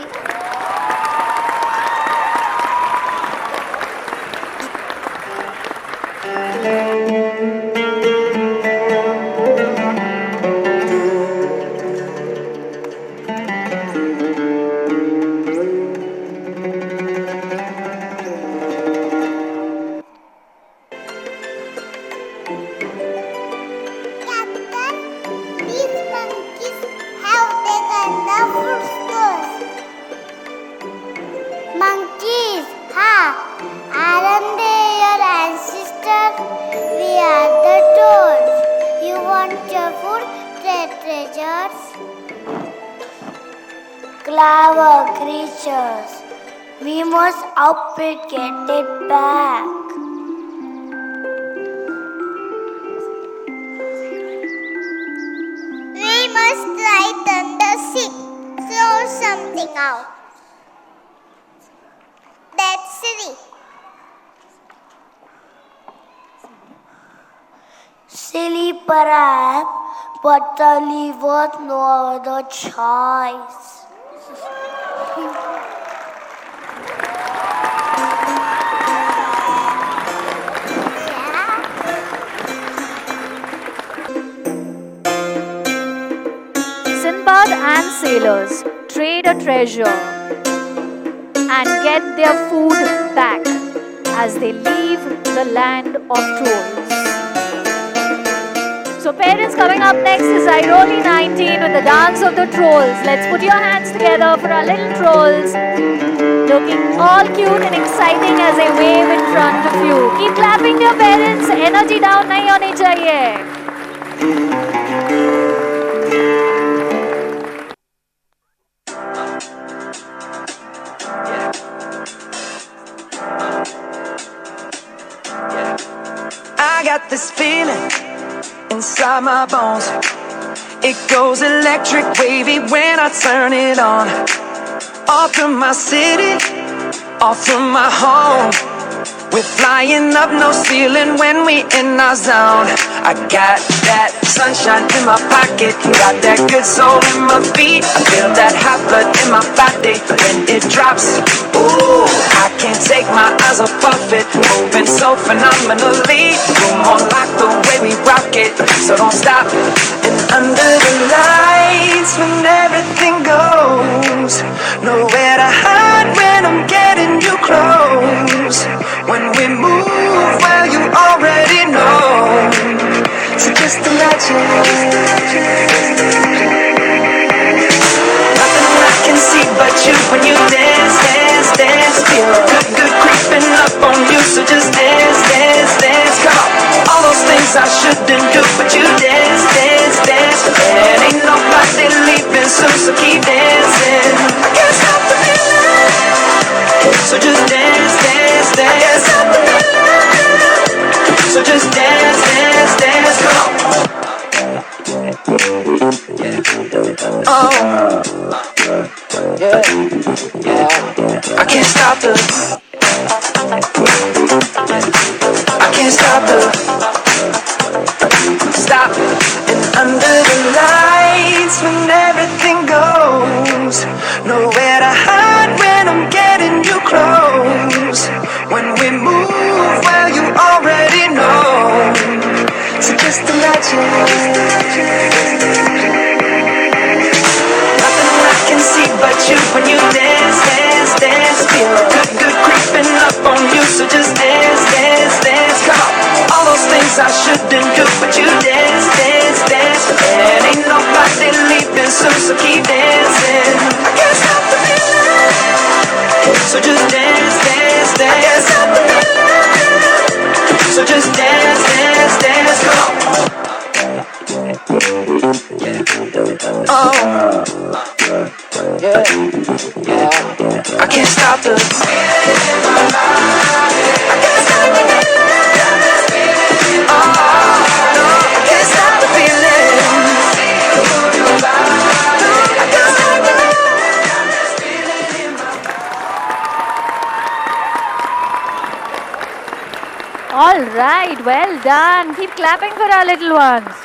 Monkeys, aren't they your ancestors? We are the toads. You want your food, treasures? Clever creatures. We must help it get it back. We must lighten the ship. Throw something out. That's silly. Silly perhaps, but the leave no other choice. Sindbad and sailors trade a treasure and get their food back as they leave the land of trolls. So parents, coming up next is Airoli 19 with the dance of the trolls. Let's put your hands together for our little trolls, looking all cute and exciting as they wave in front of you. Keep clapping. Energy down नहीं होनी चाहिए. I got this feeling inside my bones. It goes electric wavy when I turn it on. Off from my city, off from my home. We're flying up, no ceiling when we in our zone. I got that sunshine in my pocket, got that good soul in my feet. I feel that hot blood in my body when it drops. Ooh, I can't take my eyes off of it, moving so phenomenally. You're more like the way we rock it, so don't stop. And under the lights when everything goes, nowhere to hide when I'm getting you close. When we move, well, you already know. So just imagine. Nothing I can see but you when you dance, dance, dance. Feel good, good creeping up on you. So just dance, dance, dance. Come on. All those things I shouldn't do, but you dance, dance, dance. And ain't nobody leaving soon, so keep dancing. I can't stop the feeling. So just dance, dance, dance. So just dance, dance, dance. Come on. Oh, yeah, yeah. I can't stop the. I can't stop the. Stop. And under the lights when everything goes, nowhere to hide when I'm getting you close. When we move, well, you already know. So just imagine. Nothing I can see but you when you dance, dance, dance. Feel good, good creeping up on you. So just dance, dance, dance. Come on. All those things I shouldn't do, but you dance, dance, dance. And ain't nobody leaving soon, so keep dancing. I can't stop the feeling. So just dance, dance, dance. I can't stop the feeling. So just dance, dance, dance. Come on. Oh, yeah, yeah. I can't stop the. I can't stop the feeling. Oh, no, I can't stop the feeling. I can't stop the feeling. All right, well done. Keep clapping for our little ones.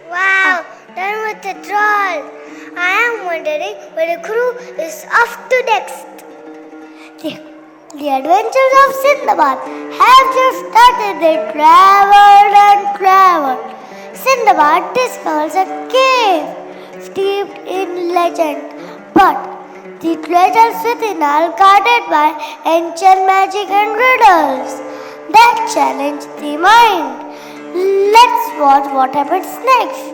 Wow, done with the troll. I am wondering when the crew is off to next. The adventures of Sindbad have just started. They traveled and traveled. Sindbad discovers a cave steeped in legend, but the treasures within are guarded by ancient magic and riddles that challenge the mind. Let's watch what happens next.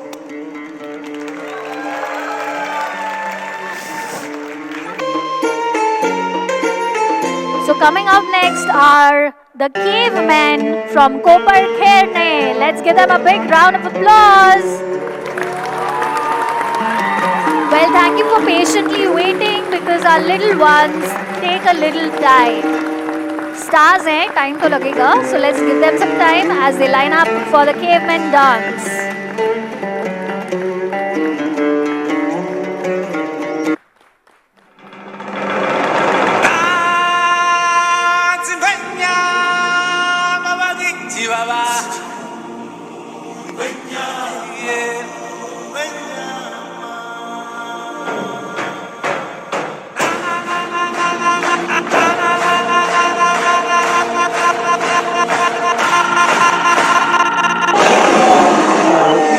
So coming up next are the cavemen from Koperkerne. Let's give them a big round of applause. Well, thank you for patiently waiting because our little ones take a little time. Stars hain, time to lagega. So let's give them some time as they line up for the cavemen dance.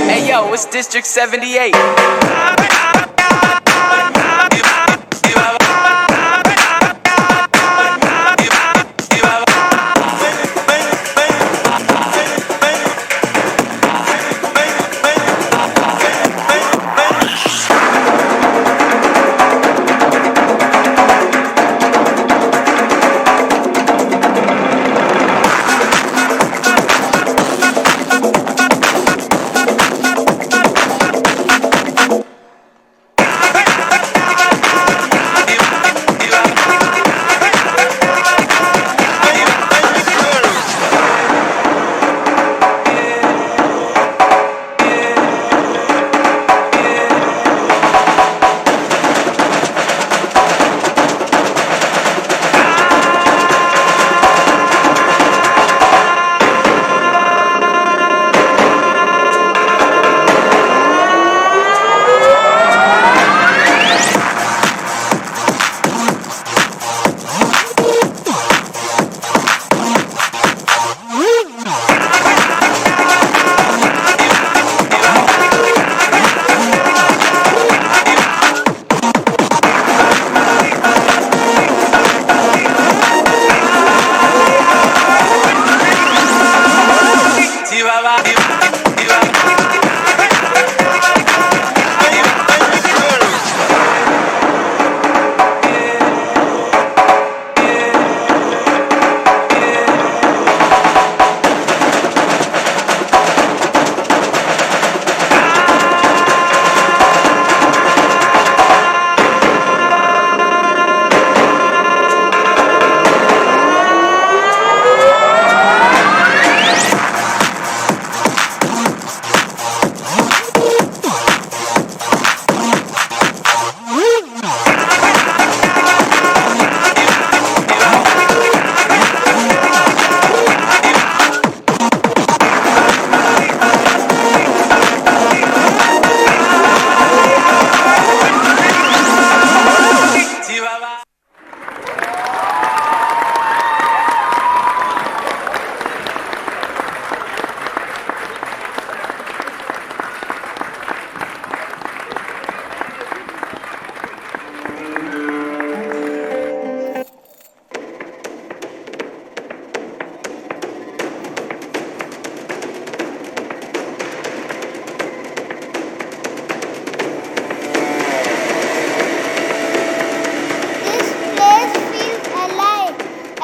Hey yo, it's District 78.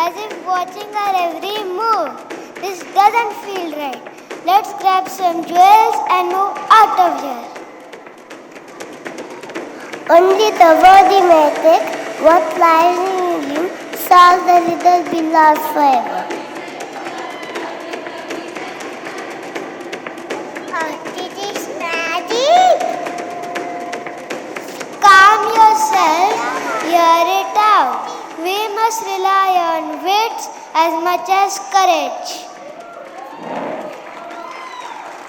as if watching our every move. This doesn't feel right. Let's grab some jewels and move out of here. Only the worthy may take what lies in him, solve the riddle will last forever. It is magic. Calm yourself, hear it out. We must rely on wits as much as courage.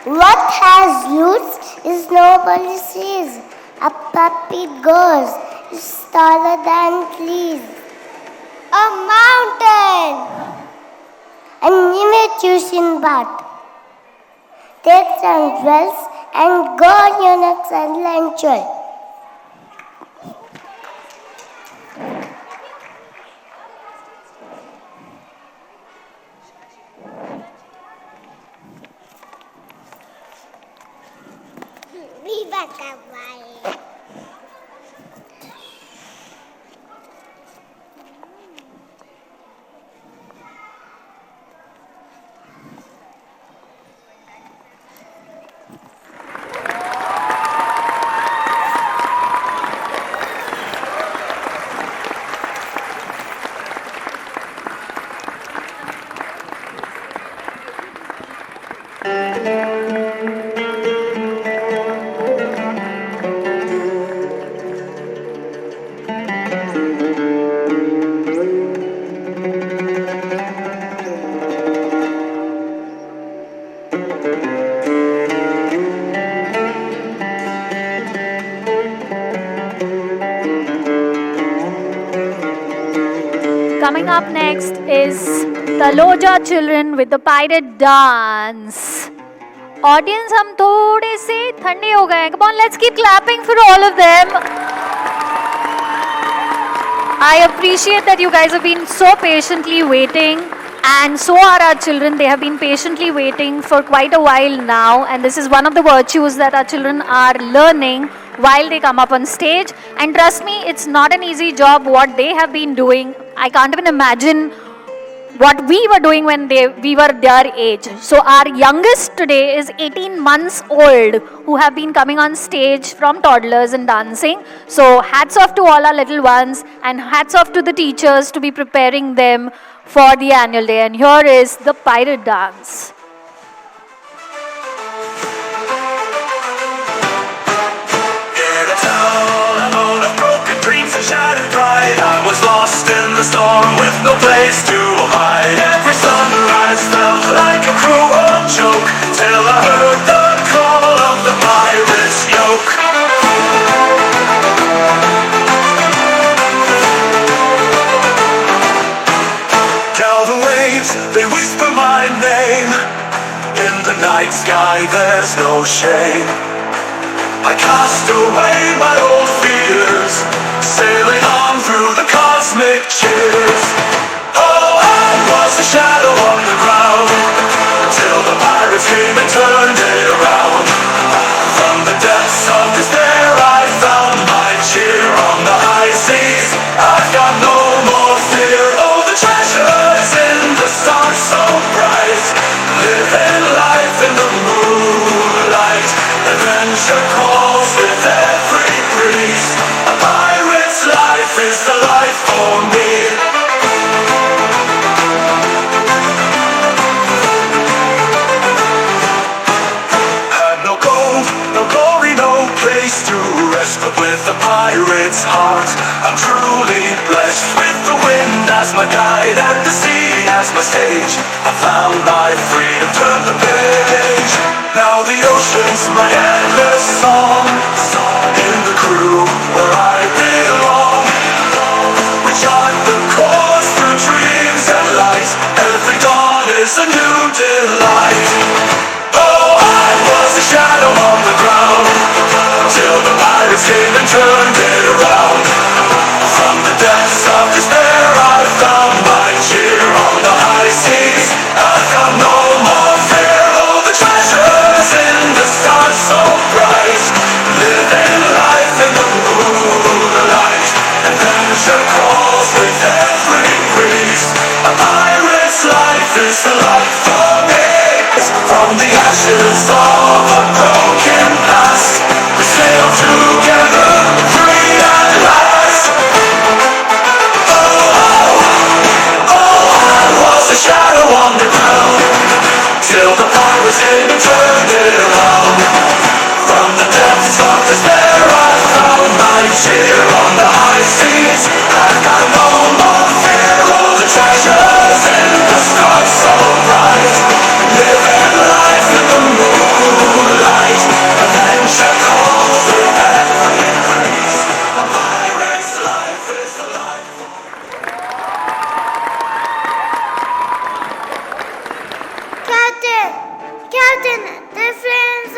What has roots is nobody sees. A puppy ghost is taller than trees. A mountain, an image you Sinbad. Take some jewels and go on your next adventure. Viva Kawaii! Coming up next is Taloja children with the pirate dance. Audience, हम थोड़े से ठंडे हो गए. Come on, let's keep clapping for all of them. I appreciate that you guys have been so patiently waiting, and so are our children. They have been patiently waiting for quite a while now, and this is one of the virtues that our children are learning while they come up on stage. And trust me, it's not an easy job what they have been doing. I can't even imagine what we were doing when we were their age. So our youngest today is 18 months old, who have been coming on stage from toddlers and dancing. So hats off to all our little ones, and hats off to the teachers to be preparing them for the annual day. And here is the pirate dance. Dreams are shattered bright. I was lost in the storm with no place to hide. Every sunrise felt like a cruel joke till I heard the call of the pirate's yoke. Tell the waves, they whisper my name. In the night sky there's no shame. I cast away my old fears, sailing on through the cosmic cheers. Oh, I was a shadow on the ground, till the pirates came and in the moonlight. Adventure calls with every breeze. A pirate's life is the life for me. No gold, no glory, no place to rest, but with a pirate's heart, I'm truly blessed. With the wind as my guide and the sea as my stage, I found my freedom, turned the page. Now the ocean's my endless song, in the crew where I belong. We chart the course through dreams and light. Every dawn is a new delight. Oh, I was a shadow on the ground, till the pirates came and turned it around. From the depths of despair I found my cheer on the high seas. I've got no more fear. Oh, the treasures in the stars so bright, living life in the moonlight. Adventure calls with every breeze. A pirate's life is the life for me. From the ashes of a broken past, we sail together, free at last. I was a shadow on the ground, till the pirates came and turned it around. From the depths of despair I found my cheer on the high seas. I've got no more fear. All the treasures in the stars so bright, living life in the moonlight. Adventure calls with every breeze. A pirate's life is the life. Captain, the friends,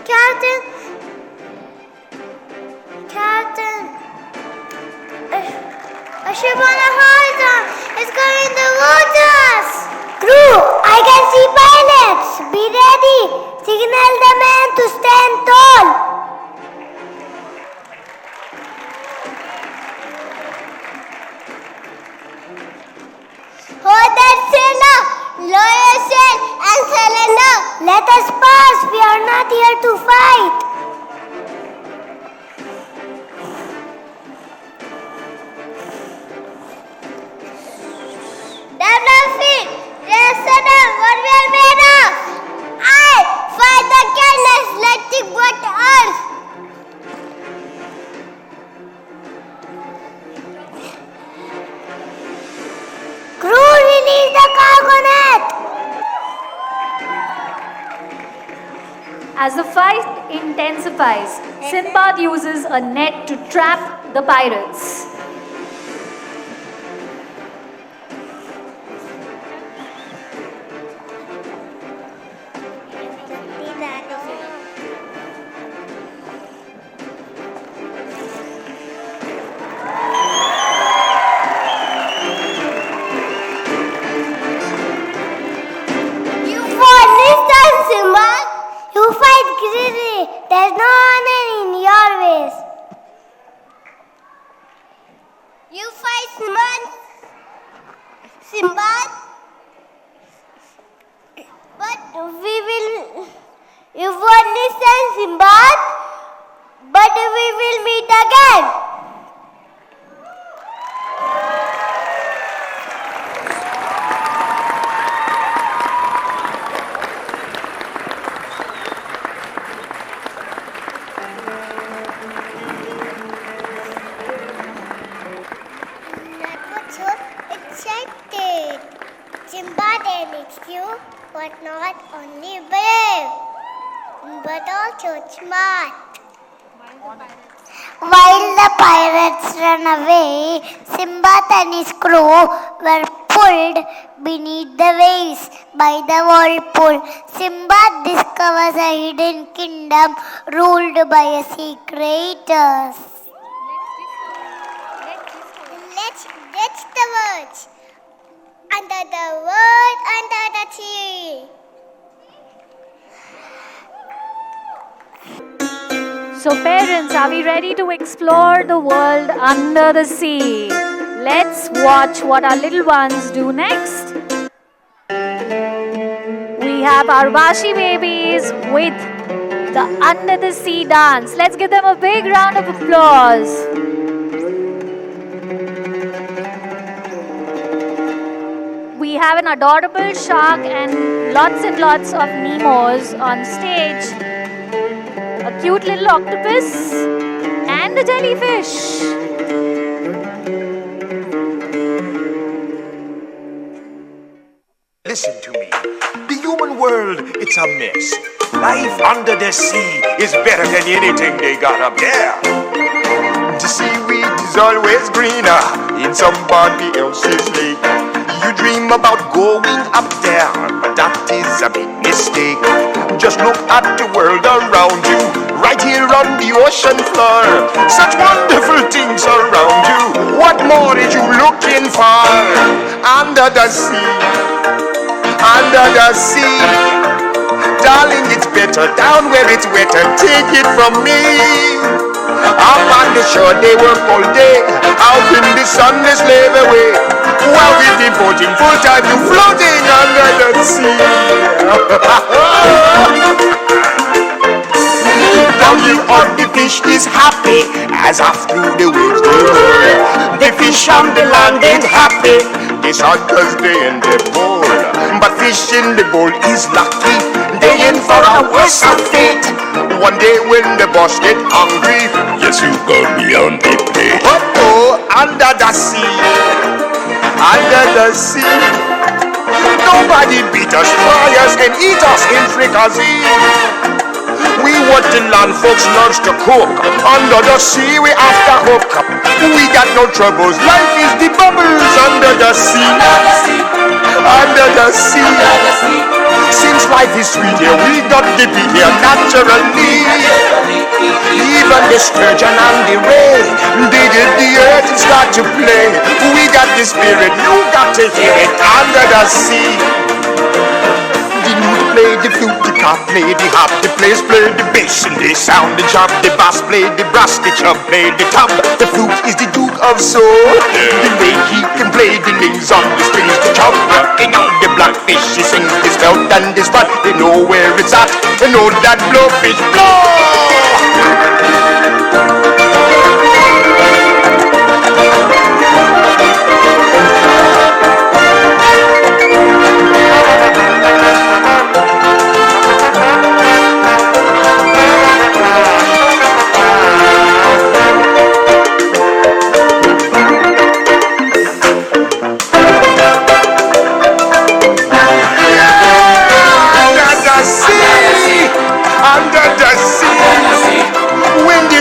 Captain, a ship on the horizon is coming towards us. Crew, I can see pilots. Be ready. Signal the men to stand tall. Hold that sailor, lower sail and surrender. Let us pass. We are not here to fight. Feet, rest them what we are made of. I fight the careless, letting what earth. Crew, release the cargo net. As the fight intensifies, Sinbad uses a net to trap the pirates. You fight greedily. There's no honor in your ways. You fight Simbad, but we will. You won't listen, Simbad, but we will meet again. Excited. Simbad is you, but not only brave, but also smart. While the pirates ran away, Simbad and his crew were pulled beneath the waves by the whirlpool. Simbad discovers a hidden kingdom ruled by a secret. Let's ditch the words. Under the world, under the sea. So parents, are we ready to explore the world under the sea? Let's watch what our little ones do next. have our Vashi babies with the Under the Sea dance. Let's give them a big round of applause. We have an adorable shark and lots of Nemos on stage. A cute little octopus and a jellyfish. Listen to me. The human world, it's a mess. Life under the sea is better than anything they got up there. The seaweed is always greener in somebody else's lake. You dream about going up there, but that is a big mistake. Just look at the world around you, right here on the ocean floor. Such wonderful things around you. What more are you looking for? Under the sea, under the sea. Darling, it's better down where it's wetter. Take it from me. Up on the shore they work all day, out in the sun they slave away, while we're devoting full time to floating under the sea. Down here on the fish is happy, as off through the waves they roll. The fish on the land ain't happy, it's hot cause they in the bowl. But fish in the bowl is lucky, they in for a worse of fate. One day when the boss get hungry, yes, you got me on the plate. Oh, under the sea, under the sea. Nobody beat us, fry us, and eat us in fricassee. We what the land folks loves to cook. Under the sea we have to hook up. We got no troubles, life is the bubbles under the sea. Under the sea. Since life is sweet here, we got to be here naturally. Even the sturgeon and the ray, they did the earth and start to play. We got the spirit, you got to hear it under the sea. The lute play the flute, the cop play the harp, the players play the bass and they sound the chop. The bass play the brass, the chub play the tub. The flute is the duke of soul. The way he can play the nails on the strings, the chub working on the blackfish. He sings this belt and this spot. They know where it's at. They know that blowfish blow.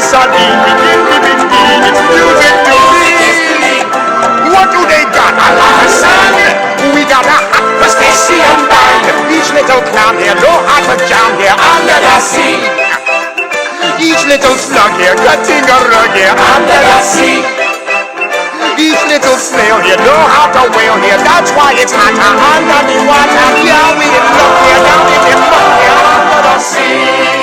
Sardine, it's music to me. What do they got? A lot of sun. We got a hot crustacean band. Each little clown here, no hot but jam here under the sea. Each little slug here, cutting a rug here under the sea. Each little snail here, know how to whale here. That's why it's hotter under the water. Yeah, we in love here, down in the mud here under the sea.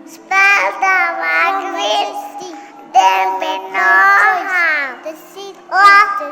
Spell the word with there be no harm. The seed of the